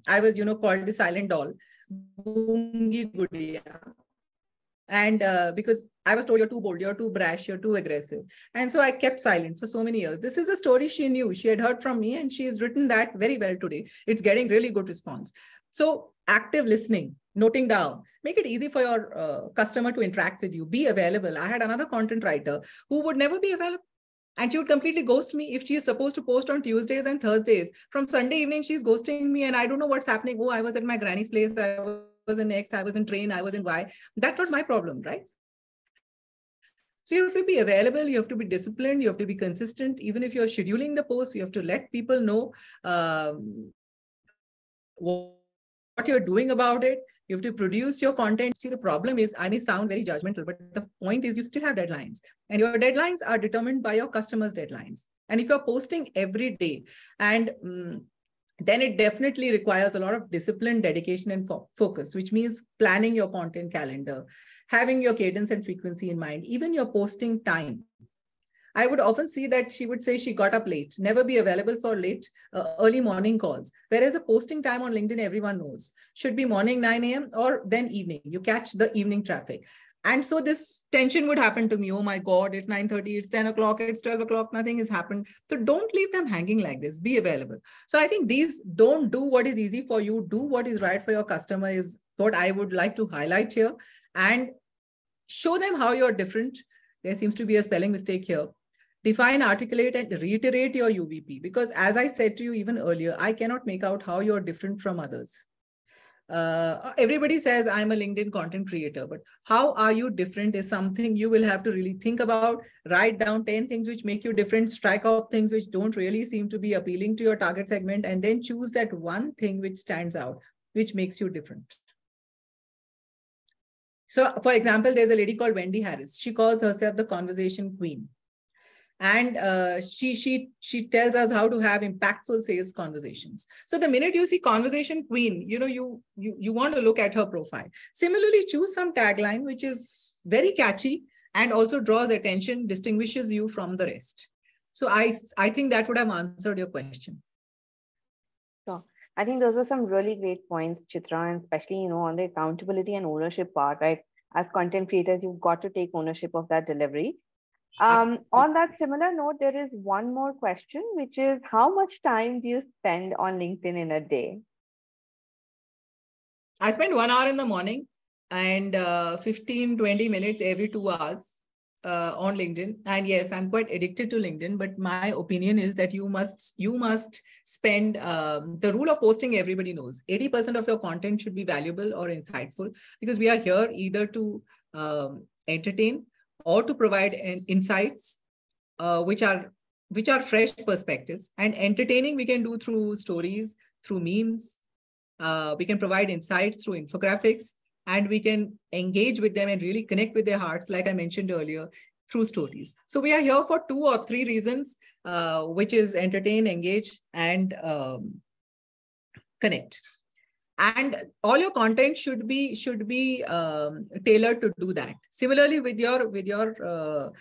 I was, called the silent doll. And because I was told, you're too bold, you're too brash, you're too aggressive. And so I kept silent for so many years. This is a story she knew. She had heard from me, and she has written that very well today. It's getting really good response. So active listening, noting down, make it easy for your customer to interact with you. Be available. I had another content writer who would never be available. And she would completely ghost me if she is supposed to post on Tuesdays and Thursdays. From Sunday evening, she's ghosting me, and I don't know what's happening. Oh, I was at my granny's place. I was in X, I was in train, I was in Y. That's not my problem, right? So you have to be available, you have to be disciplined, you have to be consistent. Even if you're scheduling the post, you have to let people know what you're doing about it. You have to produce your content. See, the problem is, I may sound very judgmental, but the point is you still have deadlines, and your deadlines are determined by your customers' deadlines. And if you're posting every day, and then it definitely requires a lot of discipline, dedication, and focus, which means planning your content calendar, having your cadence and frequency in mind, even your posting time. I would often see that she would say she got up late, never be available for late, early morning calls. Whereas a posting time on LinkedIn, everyone knows, should be morning 9 a.m. or then evening. You catch the evening traffic. And so this tension would happen to me. Oh my God, it's 9:30, it's 10 o'clock, it's 12 o'clock, nothing has happened. So don't leave them hanging like this. Be available. So I think these, don't do what is easy for you, do what is right for your customer, is what I would like to highlight here. And show them how you're different. There seems to be a spelling mistake here. Define, articulate, and reiterate your UVP. Because as I said to you even earlier, I cannot make out how you're different from others. Everybody says I'm a LinkedIn content creator, but how are you different is something you will have to really think about. Write down 10 things which make you different, strike out things which don't really seem to be appealing to your target segment, and then choose that one thing which stands out, which makes you different. So for example, there's a lady called Wendy Harris. She calls herself the conversation queen. And she tells us how to have impactful sales conversations. So the minute you see conversation queen, you want to look at her profile. Similarly, choose some tagline which is very catchy and also draws attention, distinguishes you from the rest. So I think that would have answered your question. Sure. I think those are some really great points, Chitra, and especially, on the accountability and ownership part, right? As content creators, you've got to take ownership of that delivery. On that similar note, there is one more question, which is, how much time do you spend on LinkedIn in a day? I spend 1 hour in the morning and 15-20 minutes every 2 hours on LinkedIn. And yes, I'm quite addicted to LinkedIn, but my opinion is that you must spend the rule of posting. Everybody knows 80% of your content should be valuable or insightful, because we are here either to entertain or to provide insights, which are fresh perspectives. And entertaining we can do through stories, through memes. We can provide insights through infographics, and we can engage with them and really connect with their hearts, like I mentioned earlier, through stories. So we are here for 2 or 3 reasons, which is entertain, engage, and connect. And all your content should be tailored to do that. Similarly with your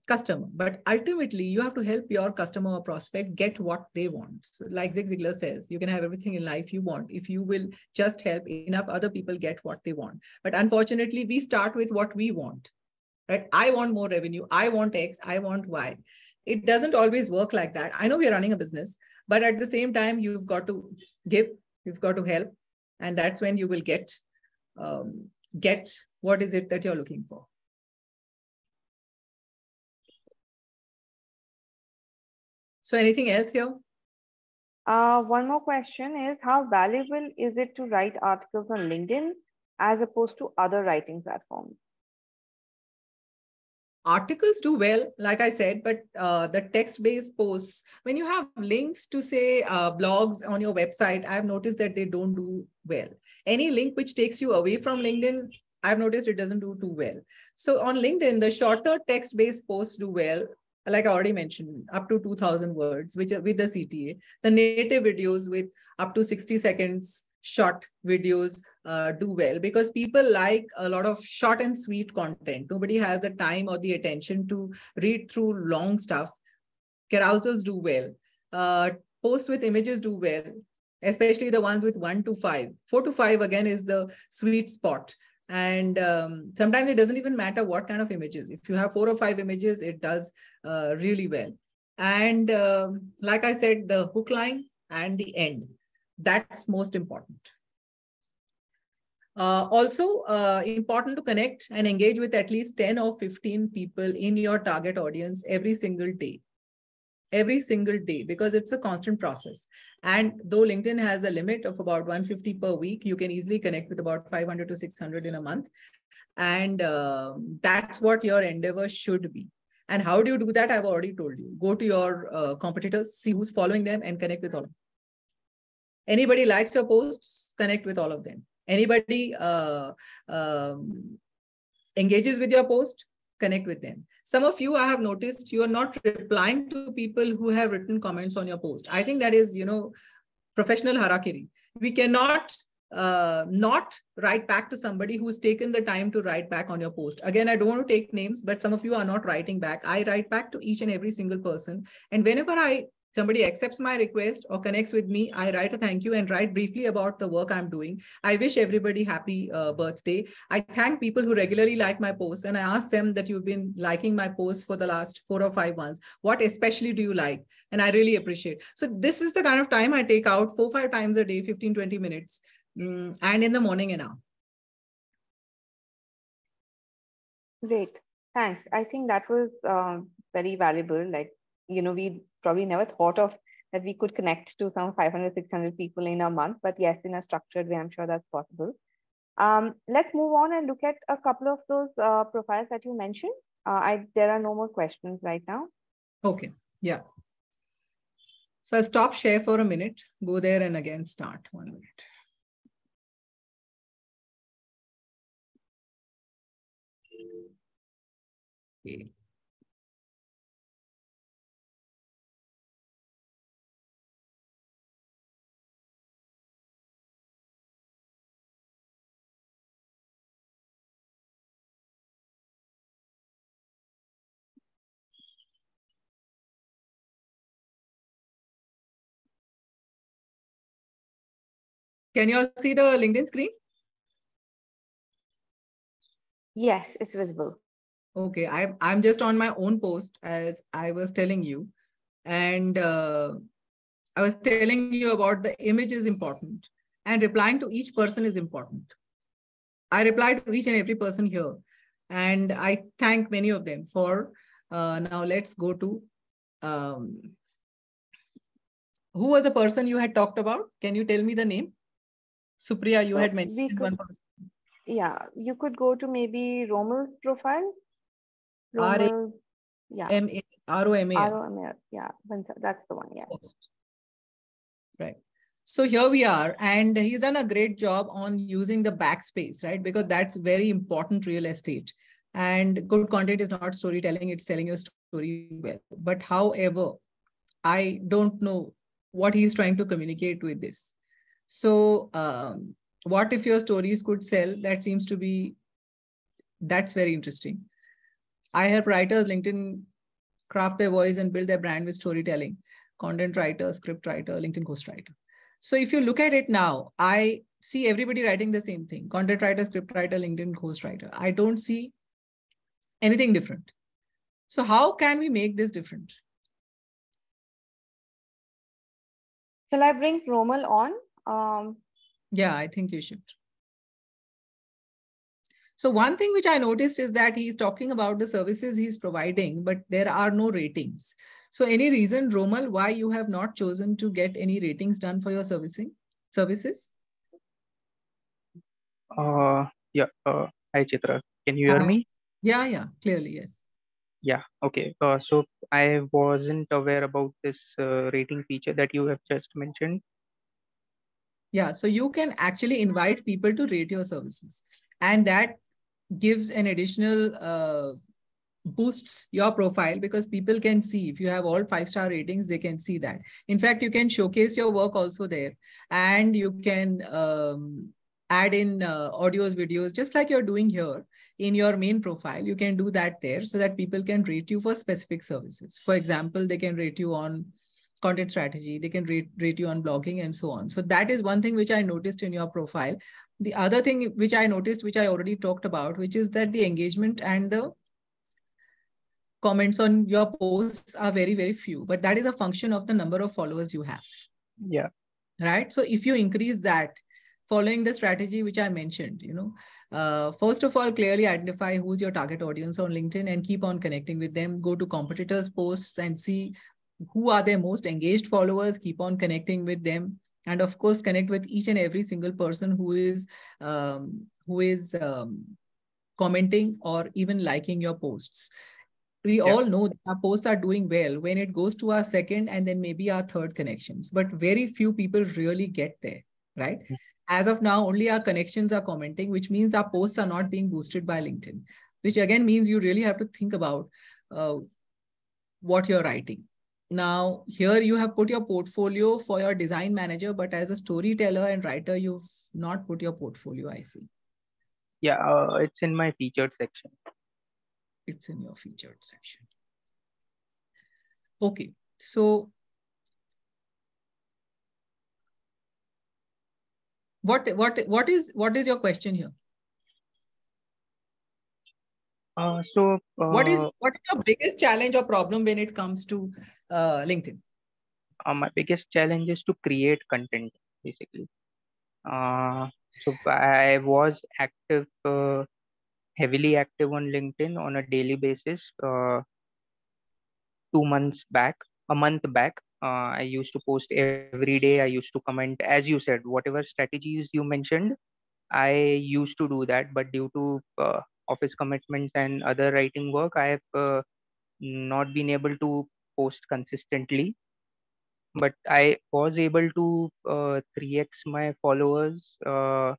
customer, but ultimately you have to help your customer or prospect get what they want. So like Zig Ziglar says, you can have everything in life you want if you will just help enough other people get what they want. But unfortunately, we start with what we want, right? I want more revenue. I want X. I want Y. It doesn't always work like that. I know we're running a business, but at the same time, you've got to give, you've got to help. And that's when you will get what is it that you're looking for. So anything else here? One more question is, how valuable is it to write articles on LinkedIn as opposed to other writing platforms? Articles do well, like I said, but the text-based posts, when you have links to say blogs on your website, I've noticed that they don't do well. Any link which takes you away from LinkedIn, I've noticed it doesn't do too well. So on LinkedIn, the shorter text-based posts do well. Like I already mentioned, up to 2,000 words, which are with the CTA. The native videos with up to 60 seconds short videos do well, because people like a lot of short and sweet content. Nobody has the time or the attention to read through long stuff. Carousers do well. Posts with images do well, especially the ones with 1 to 5. 4 to 5 again is the sweet spot. And sometimes it doesn't even matter what kind of images. If you have 4 or 5 images, it does really well. And like I said, the hook line and the end, that's most important. Also important to connect and engage with at least 10 or 15 people in your target audience every single day. Every single day, because it's a constant process. And though LinkedIn has a limit of about 150 per week, you can easily connect with about 500 to 600 in a month. And that's what your endeavor should be. And how do you do that? I've already told you. Go to your competitors, see who's following them, and connect with all of them. Anybody likes your posts, connect with all of them. Anybody engages with your post, connect with them. Some of you, I have noticed, you are not replying to people who have written comments on your post. I think that is, professional harakiri. We cannot not write back to somebody who's taken the time to write back on your post. Again, I don't want to take names, but some of you are not writing back. I write back to each and every single person. And whenever somebody accepts my request or connects with me, I write a thank you and write briefly about the work I'm doing. I wish everybody happy birthday. I thank people who regularly like my posts, and I ask them that you've been liking my posts for the last 4 or 5 months. What especially do you like? And I really appreciate. So this is the kind of time I take out 4 or 5 times a day, 15, 20 minutes, and in the morning and now. Great. Thanks. I think that was very valuable. Like, we probably never thought of that we could connect to some 500, 600 people in a month, but yes, in a structured way, I'm sure that's possible. Let's move on and look at a couple of those profiles that you mentioned. There are no more questions right now. Okay. Yeah. So I'll stop share for a minute, go there and again start 1 minute. Okay. Can you all see the LinkedIn screen? Yes, it's visible. Okay, I'm just on my own post, as I was telling you. And I was telling you about the image is important, and replying to each person is important. I reply to each and every person here. And I thank many of them for, now let's go to, who was the person you had talked about? Can you tell me the name? Supriya, you So had we mentioned could, one person. yeah, you could go to maybe Romel's profile. Romel, yeah. R-O-M-A-L. R-O-M-A-L, yeah, that's the one, yeah. Right. So here we are, and he's done a great job on using the backspace, right? Because that's very important real estate. And good content is not storytelling, it's telling your story well. But however, I don't know what he's trying to communicate with this. So what if your stories could sell? That seems to be, that's very interesting. I help writers LinkedIn craft their voice and build their brand with storytelling. Content writer, script writer, LinkedIn ghostwriter. So if you look at it now, I see everybody writing the same thing. Content writer, script writer, LinkedIn ghostwriter. I don't see anything different. So how can we make this different? Shall I bring Romel on? Yeah, I think you should. So one thing which I noticed is that he's talking about the services he's providing, but there are no ratings. So any reason, Romal, why you have not chosen to get any ratings done for your services? Yeah. Hi, Chitra. Can you hear me? Yeah, clearly, yes. Yeah. Okay. So I wasn't aware about this rating feature that you have just mentioned. Yeah. So you can actually invite people to rate your services, and that gives an additional boosts your profile, because people can see if you have all 5-star ratings, they can see that. In fact, you can showcase your work also there, and you can add in audios, videos, just like you're doing here in your main profile. You can do that there so that people can rate you for specific services. For example, they can rate you on content strategy, they can rate you on blogging and so on. So that is one thing which I noticed in your profile. The other thing which I noticed, which I already talked about, which is that the engagement and the comments on your posts are very, very few, but that is a function of the number of followers you have. Yeah. Right. So if you increase that, following the strategy which I mentioned, first of all, clearly identify who's your target audience on LinkedIn and keep on connecting with them. Go to competitors' posts and see who are their most engaged followers, keep on connecting with them. And of course, connect with each and every single person who is commenting or even liking your posts. We all know that our posts are doing well when it goes to our second and then maybe our third connections, but very few people really get there, right? As of now, only our connections are commenting, which means our posts are not being boosted by LinkedIn, which again means you really have to think about what you're writing. Now, here you have put your portfolio for your design manager, but as a storyteller and writer, you've not put your portfolio, I see. Yeah, it's in my featured section. It's in your featured section. Okay, so what is your question here? What is your biggest challenge or problem when it comes to LinkedIn? My biggest challenge is to create content, basically. So I was active, heavily active on LinkedIn on a daily basis. 2 months back, a month back, I used to post every day. I used to comment, as you said, whatever strategies you mentioned, I used to do that. But due to office commitments and other writing work, I have not been able to post consistently. But I was able to 3x my followers uh,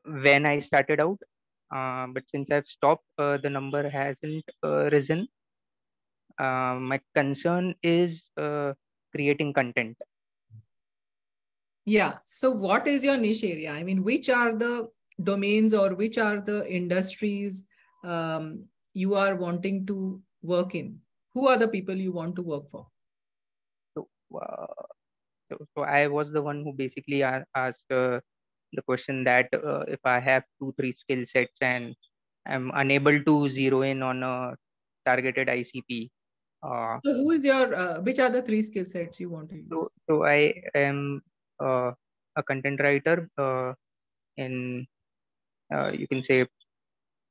when I started out. But since I've stopped, the number hasn't risen. My concern is creating content. Yeah. So what is your niche area? I mean, which are the domains or which are the industries you are wanting to work in? Who are the people you want to work for? So, so I was the one who basically asked the question that if I have 2, 3 skill sets and I'm unable to zero in on a targeted ICP. So who is your, which are the 3 skill sets you want to use? So I am a content writer in, you can say,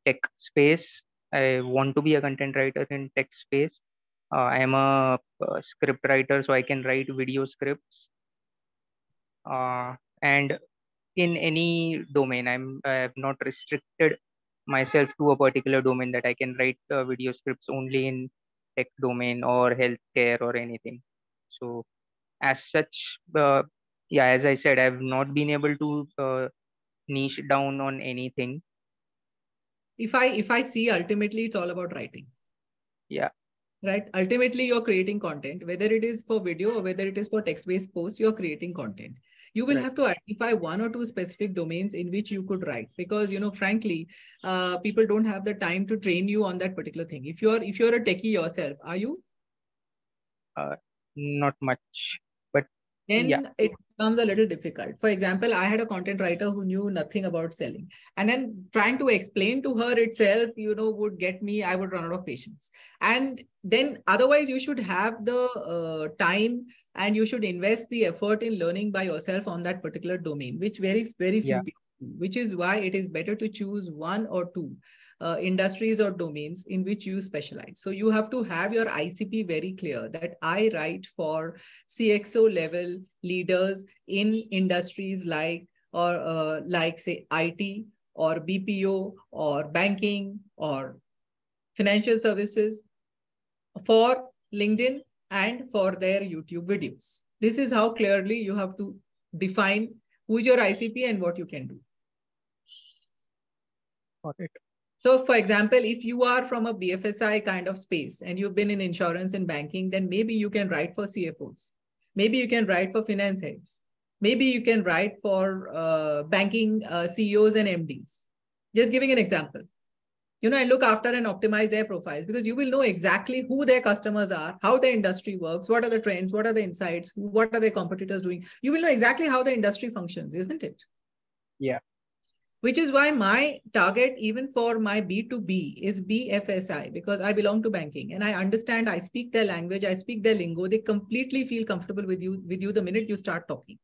tech space. I want to be a content writer in tech space. I am a script writer, so I can write video scripts. And in any domain, I have not restricted myself to a particular domain that I can write video scripts only in tech domain or healthcare or anything. So as such, yeah, as I said, I've not been able to niche down on anything. If I see, ultimately it's all about writing. Yeah. Right. Ultimately, you're creating content, whether it is for video or whether it is for text-based posts, you're creating content. You will Right. have to identify one or two specific domains in which you could write, because, frankly, people don't have the time to train you on that particular thing. If you're a techie yourself, are you? Not much, but yeah. Then it becomes a little difficult. For example, I had a content writer who knew nothing about selling. And then trying to explain to her itself, would get me, I would run out of patience. And then otherwise, you should have the time and you should invest the effort in learning by yourself on that particular domain, which very, very few people do, which is why it is better to choose one or two industries or domains in which you specialize. So you have to have your ICP very clear that I write for CXO level leaders in industries like say IT or BPO or banking or financial services for LinkedIn and for their YouTube videos. This is how clearly you have to define who is your ICP and what you can do. Got it. So, for example, if you are from a BFSI kind of space and you've been in insurance and banking, then maybe you can write for CFOs. Maybe you can write for finance heads. Maybe you can write for banking CEOs and MDs. Just giving an example. And look after and optimize their profiles, because you will know exactly who their customers are, how the industry works, what are the trends, what are the insights, what are their competitors doing. You will know exactly how the industry functions, isn't it? Yeah. Which is why my target, even for my B2B, is BFSI, because I belong to banking and I understand, I speak their language, I speak their lingo. They completely feel comfortable with you the minute you start talking.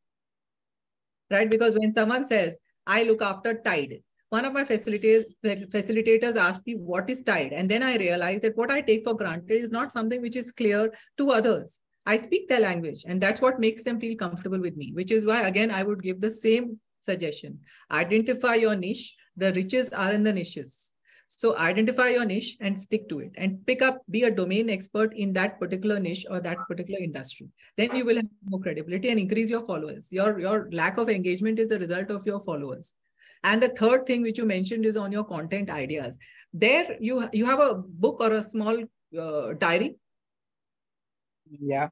Right? Because when someone says, I look after Tide, one of my facilitators asked me, what is Tide? And then I realized that what I take for granted is not something which is clear to others. I speak their language, and that's what makes them feel comfortable with me, which is why, again, I would give the same suggestion. Identify your niche. The riches are in the niches. So identify your niche and stick to it and be a domain expert in that particular niche or that particular industry. Then you will have more credibility and increase your followers. Your lack of engagement is the result of your followers. And the third thing which you mentioned is on your content ideas. There you have a book or a small diary. Yeah.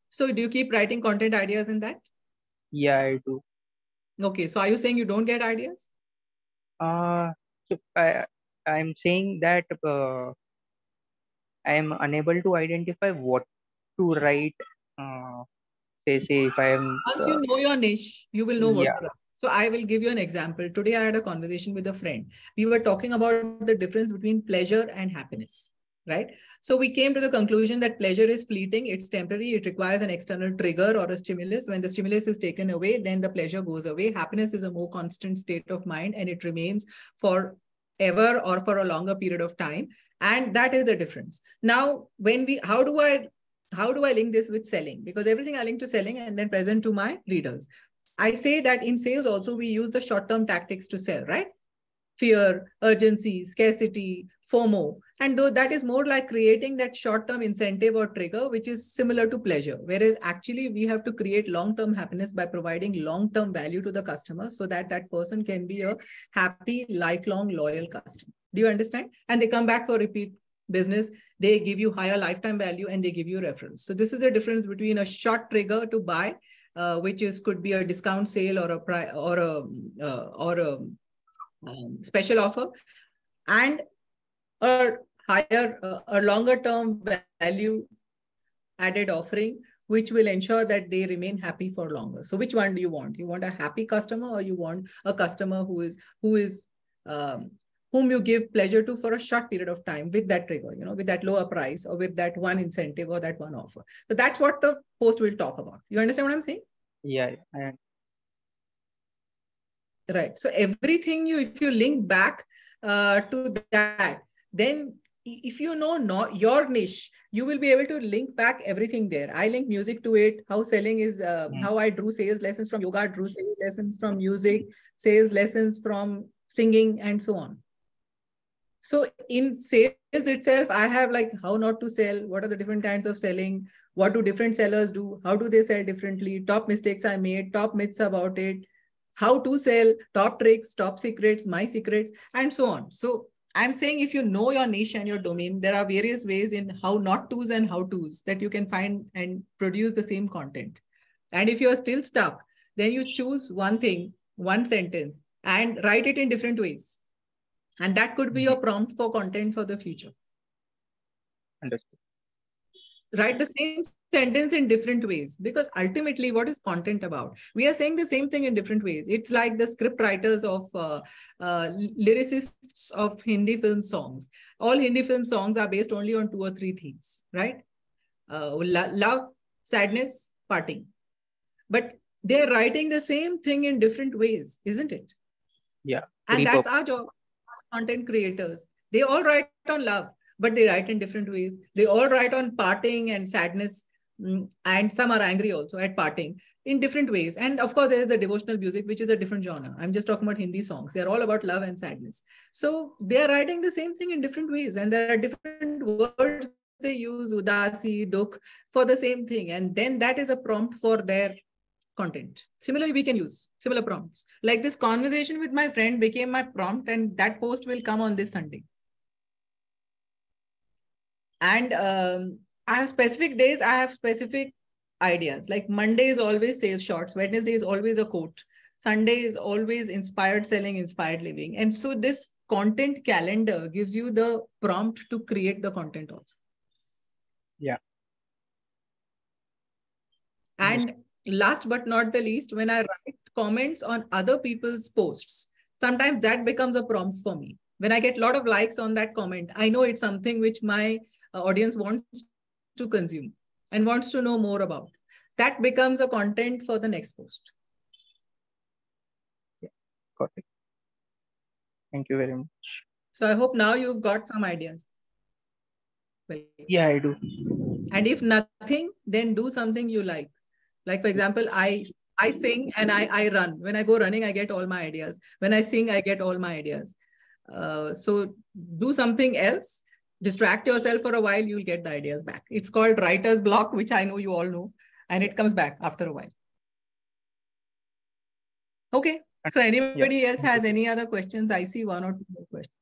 So do you keep writing content ideas in that? Yeah, I do. Okay. So are you saying you don't get ideas? So I'm saying that I am unable to identify what to write. Say if I am. Once you know your niche, you will know what Yeah. to write. So I will give you an example. Today I had a conversation with a friend. We were talking about the difference between pleasure and happiness, right? So we came to the conclusion that pleasure is fleeting, it's temporary, it requires an external trigger or a stimulus. When the stimulus is taken away, then the pleasure goes away. Happiness is a more constant state of mind and it remains for ever or for a longer period of time. And that is the difference. Now, how do I link this with selling? Because everything I link to selling and then present to my readers. I say that in sales also, we use the short-term tactics to sell, right? Fear, urgency, scarcity, FOMO. And though that is more like creating that short-term incentive or trigger, which is similar to pleasure. Whereas actually we have to create long-term happiness by providing long-term value to the customer so that that person can be a happy, lifelong, loyal customer. Do you understand? And they come back for repeat business. They give you higher lifetime value and they give you referrals. So this is the difference between a short trigger to buy, which could be a discount sale or a special offer, and a longer term value added offering, which will ensure that they remain happy for longer. So which one do you want? You want a happy customer, or you want a customer whom you give pleasure to for a short period of time with that trigger, with that lower price or with that one incentive or that one offer? So that's what the post will talk about. You understand what I'm saying? Yeah. Right. So everything if you link back to that, then if you know not your niche, you will be able to link back everything there. I link music to it. How selling is, how I drew sales lessons from yoga, drew sales lessons from music, sales lessons from singing, and so on. So in sales itself, I have like how not to sell, what are the different kinds of selling, what do different sellers do, how do they sell differently, top mistakes I made, top myths about it, how to sell, top tricks, top secrets, my secrets, and so on. So I'm saying if you know your niche and your domain, there are various ways in how not to's and how to's that you can find and produce the same content. And if you are still stuck, then you choose one thing, one sentence, and write it in different ways. And that could be your prompt for content for the future. Understood. Write the same sentence in different ways, because ultimately what is content about? We are saying the same thing in different ways. It's like the script writers of lyricists of Hindi film songs. All Hindi film songs are based only on 2 or 3 themes, right? Love, sadness, parting. But they're writing the same thing in different ways, isn't it? Yeah. And that's our job as content creators. They all write on love, but they write in different ways. They all write on parting and sadness, and some are angry also at parting in different ways. And of course, there's the devotional music, which is a different genre. I'm just talking about Hindi songs. They're all about love and sadness. So they're writing the same thing in different ways. And there are different words they use, udasi, dukh, for the same thing. And then that is a prompt for their content. Similarly, we can use similar prompts. Like this conversation with my friend became my prompt, and that post will come on this Sunday. And I have specific days, I have specific ideas. Like Monday is always sales shots, Wednesday is always a quote, Sunday is always inspired selling, inspired living. And so this content calendar gives you the prompt to create the content also. Yeah. And last but not the least, when I write comments on other people's posts, sometimes that becomes a prompt for me. When I get a lot of likes on that comment, I know it's something which my audience wants to consume and wants to know more about. That becomes a content for the next post. Yeah, got it. Thank you very much. So I hope now you've got some ideas. Well, yeah, I do. And if nothing, then do something you like. Like, for example, I sing and I run. When I go running, I get all my ideas. When I sing, I get all my ideas. So do something else. Distract yourself for a while, you'll get the ideas back. It's called writer's block, which I know you all know, and it comes back after a while. Okay. So anybody else has any other questions? I see 1 or 2 more questions.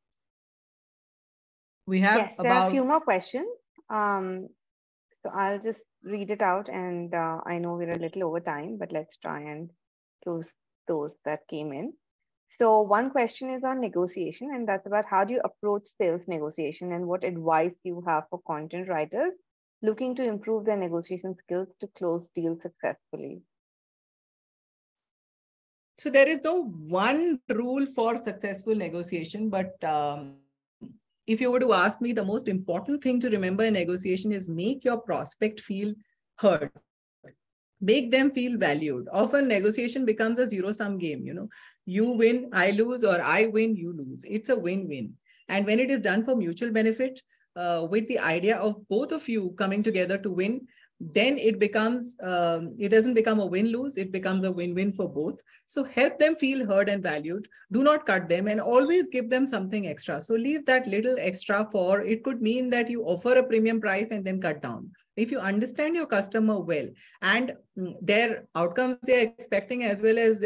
We have there are a few more questions. So I'll just read it out, and I know we're a little over time, but let's try and close those that came in. So one question is on negotiation, and that's about how do you approach sales negotiation and what advice you have for content writers looking to improve their negotiation skills to close deals successfully. So there is no one rule for successful negotiation, but if you were to ask me, the most important thing to remember in negotiation is make your prospect feel heard. Make them feel valued. Often negotiation becomes a zero-sum game. You know, you win, I lose, or I win, you lose. It's a win-win. And when it is done for mutual benefit, with the idea of both of you coming together to win, then it becomes, it doesn't become a win-lose, it becomes a win-win for both. So help them feel heard and valued. Do not cut them, and always give them something extra. So leave that little extra for, it could mean that you offer a premium price and then cut down. If you understand your customer well and their outcomes they're expecting, as well as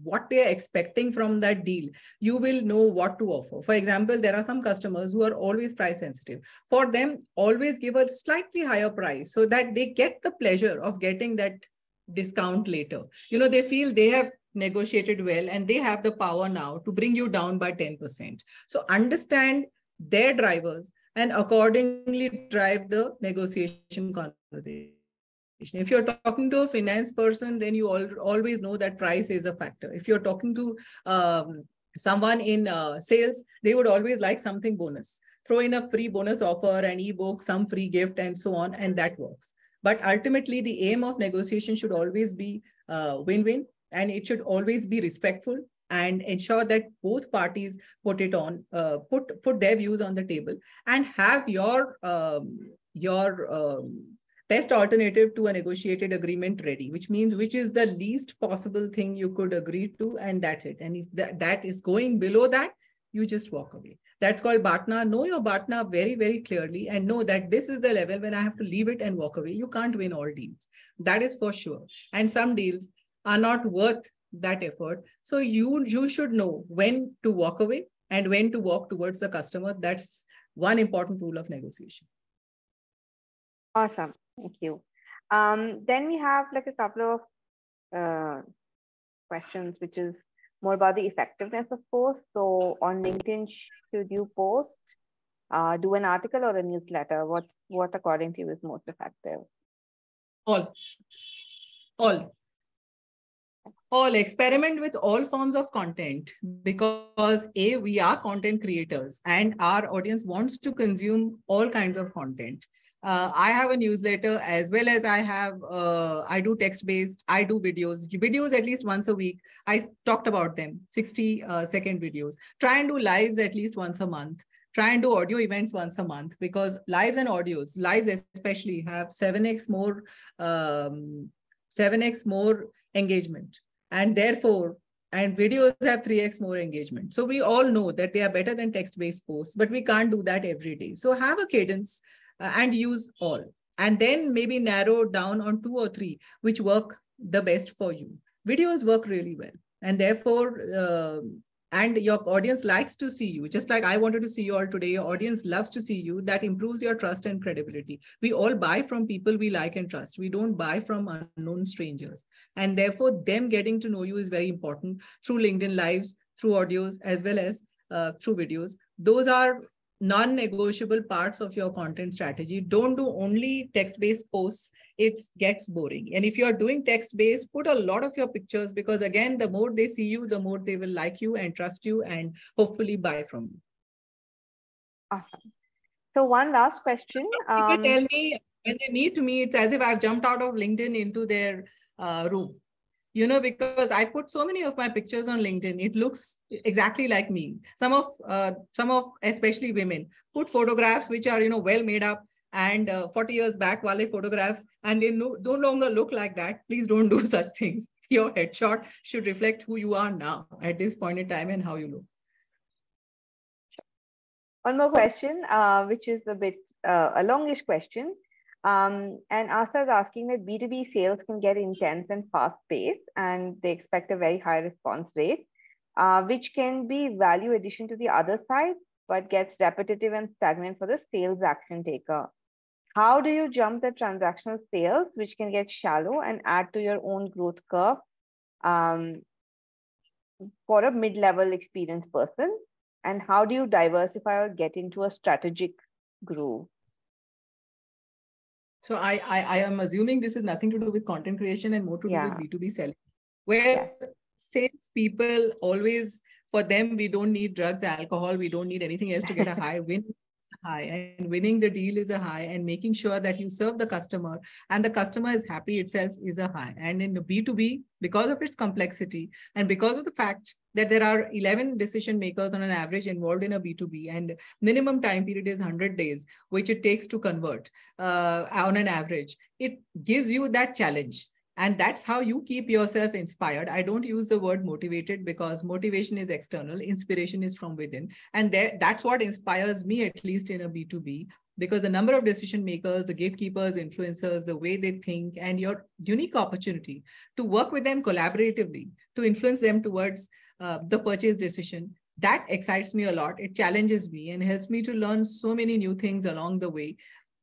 what they're expecting from that deal, you will know what to offer. For example, there are some customers who are always price sensitive. For them, always give a slightly higher price so that they get the pleasure of getting that discount later. You know, they feel they have negotiated well and they have the power now to bring you down by 10%. So understand their drivers and accordingly drive the negotiation conversation. If you're talking to a finance person, then you always know that price is a factor. If you're talking to someone in sales, they would always like something bonus. Throw in a free bonus offer, an ebook, some free gift, and so on, and that works. But ultimately, the aim of negotiation should always be win-win, and it should always be respectful, and ensure that both parties put their views on the table and have your best alternative to a negotiated agreement ready, which means which is the least possible thing you could agree to, and that's it. And if that is going below that, you just walk away. That's called Batna. Know your Batna very, very clearly and know that this is the level when I have to leave it and walk away. You can't win all deals. That is for sure. And some deals are not worth that effort. So you should know when to walk away and when to walk towards the customer. That's one important rule of negotiation. Awesome. Thank you. Then we have like a couple of questions, which is more about the effectiveness of posts. So on LinkedIn, should you post, do an article or a newsletter? What according to you is most effective? All experiment with all forms of content, because we are content creators and our audience wants to consume all kinds of content. I have a newsletter as well as I do text-based, I do videos at least once a week. I talked about them, 60-second videos. Try and do lives at least once a month. Try and do audio events once a month, because lives especially have 7x more engagement. And videos have 3x more engagement. So we all know that they are better than text-based posts, but we can't do that every day. So have a cadence and use all. And then maybe narrow down on 2 or 3, which work the best for you. Videos work really well. And therefore, and your audience likes to see you. Just like I wanted to see you all today, your audience loves to see you. That improves your trust and credibility. We all buy from people we like and trust. We don't buy from unknown strangers. And therefore, them getting to know you is very important through LinkedIn Lives, through audios, as well as through videos. Those are non-negotiable parts of your content strategy. Don't do only text-based posts. It gets boring. And if you're doing text-based, put a lot of your pictures, because again, the more they see you, the more they will like you and trust you and hopefully buy from you. Awesome. So one last question. People tell me when they meet me, it's as if I've jumped out of LinkedIn into their room. Because I put so many of my pictures on LinkedIn, it looks exactly like me. Some of especially women put photographs which are, well made up and 40 years back, wale photographs, and they no longer look like that. Please don't do such things. Your headshot should reflect who you are now at this point in time and how you look. One more question, which is a bit a longish question. And Asa is asking that B2B sales can get intense and fast-paced, and they expect a very high response rate, which can be value addition to the other side, but gets repetitive and stagnant for the sales action taker. How do you jump the transactional sales, which can get shallow, and add to your own growth curve for a mid-level experienced person? And how do you diversify or get into a strategic groove? So I am assuming this is nothing to do with content creation and more to do with B2B selling, where sales people always, for them, we don't need drugs, alcohol, we don't need anything else to get a high win. High, and winning the deal is a high, and making sure that you serve the customer and the customer is happy itself is a high. And in the B2B, because of its complexity and because of the fact that there are 11 decision makers on an average involved in a B2B, and minimum time period is 100 days, which it takes to convert on an average, it gives you that challenge. And that's how you keep yourself inspired. I don't use the word motivated, because motivation is external, inspiration is from within. And that's what inspires me, at least in a B2B, because the number of decision makers, the gatekeepers, influencers, the way they think, and your unique opportunity to work with them collaboratively, to influence them towards the purchase decision, that excites me a lot. It challenges me and helps me to learn so many new things along the way,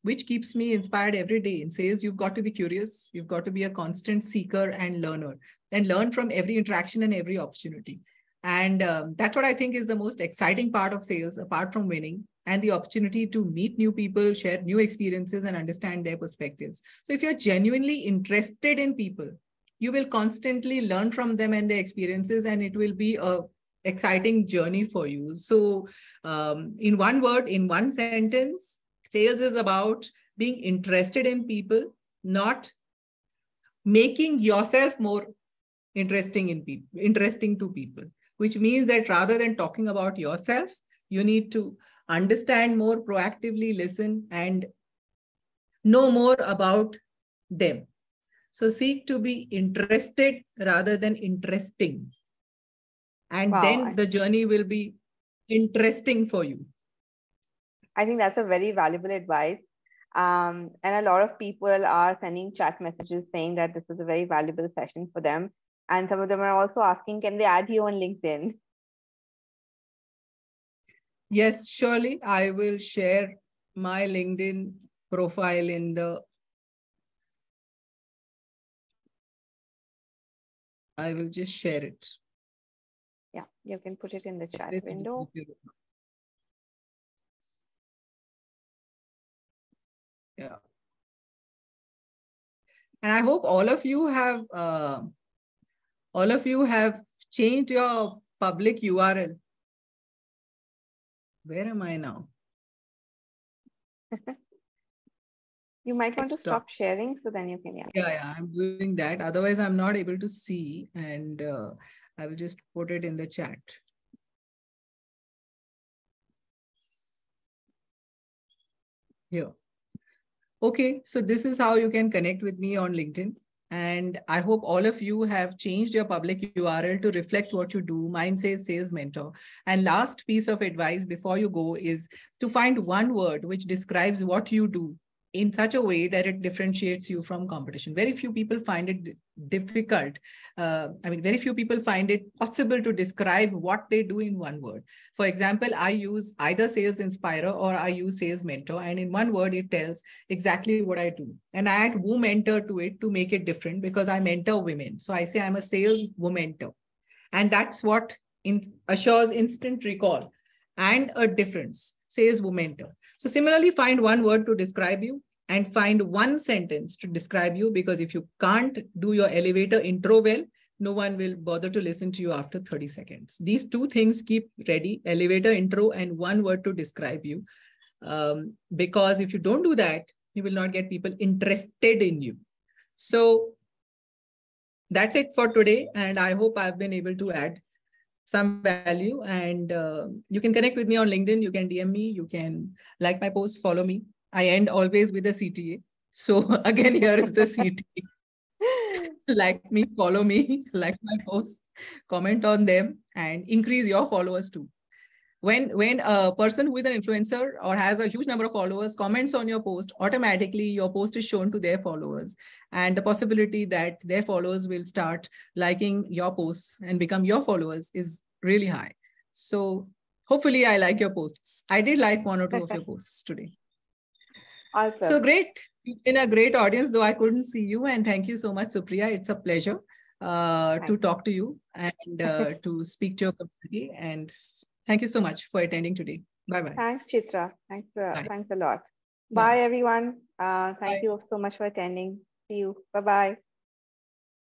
which keeps me inspired every day. In sales, you've got to be curious. You've got to be a constant seeker and learner, and learn from every interaction and every opportunity. And that's what I think is the most exciting part of sales, apart from winning, and the opportunity to meet new people, share new experiences, and understand their perspectives. So if you're genuinely interested in people, you will constantly learn from them and their experiences, and it will be a exciting journey for you. So in one word, in one sentence, sales is about being interested in people, not making yourself more interesting to people. which means that rather than talking about yourself, you need to understand more, proactively listen, and know more about them. So seek to be interested rather than interesting. And Wow. then the journey will be interesting for you. I think that's a very valuable advice. And a lot of people are sending chat messages saying that this is a very valuable session for them. And some of them are also asking, can they add you on LinkedIn? Yes, surely I will share my LinkedIn profile in the... I will just share it. Yeah, you can put it in the chat window. Yeah. And I hope all of you have changed your public URL. Where am I now? You might want to stop sharing, so then you can. Yeah, I'm doing that. Otherwise, I'm not able to see, and I will just put it in the chat. Here. Okay, so this is how you can connect with me on LinkedIn. And I hope all of you have changed your public URL to reflect what you do. Mine says Sales Mentor. And last piece of advice before you go is to find one word which describes what you do in such a way that it differentiates you from competition. Very few people find it difficult. Very few people find it possible to describe what they do in one word. For example, I use either Sales Inspirer or I use Sales Mentor. And in one word, it tells exactly what I do. And I add womentor to it to make it different because I mentor women. So I say I'm a sales womentor. And that's what assures instant recall and a difference. Sales womentor. So similarly, find one word to describe you and find one sentence to describe you, because if you can't do your elevator intro well, no one will bother to listen to you after 30 seconds. These two things keep ready: elevator intro and one word to describe you. Because if you don't do that, you will not get people interested in you. So that's it for today. And I hope I've been able to add some value. And you can connect with me on LinkedIn. You can DM me. You can like my post, follow me. I end always with a CTA. So again, here is the CTA. Like me, follow me, like my posts, comment on them, and increase your followers too. When a person who is an influencer or has a huge number of followers comments on your post, automatically your post is shown to their followers. And the possibility that their followers will start liking your posts and become your followers is really high. So hopefully I like your posts. I did like one or two of your posts today. Awesome. So great. You've been a great audience, though I couldn't see you. And thank you so much, Supriya. It's a pleasure to talk to you and to speak to your community. And thank you so much for attending today. Bye-bye. Thanks, Chitra. Thanks a lot. Bye. Bye, everyone. Thank you so much for attending. See you. Bye-bye.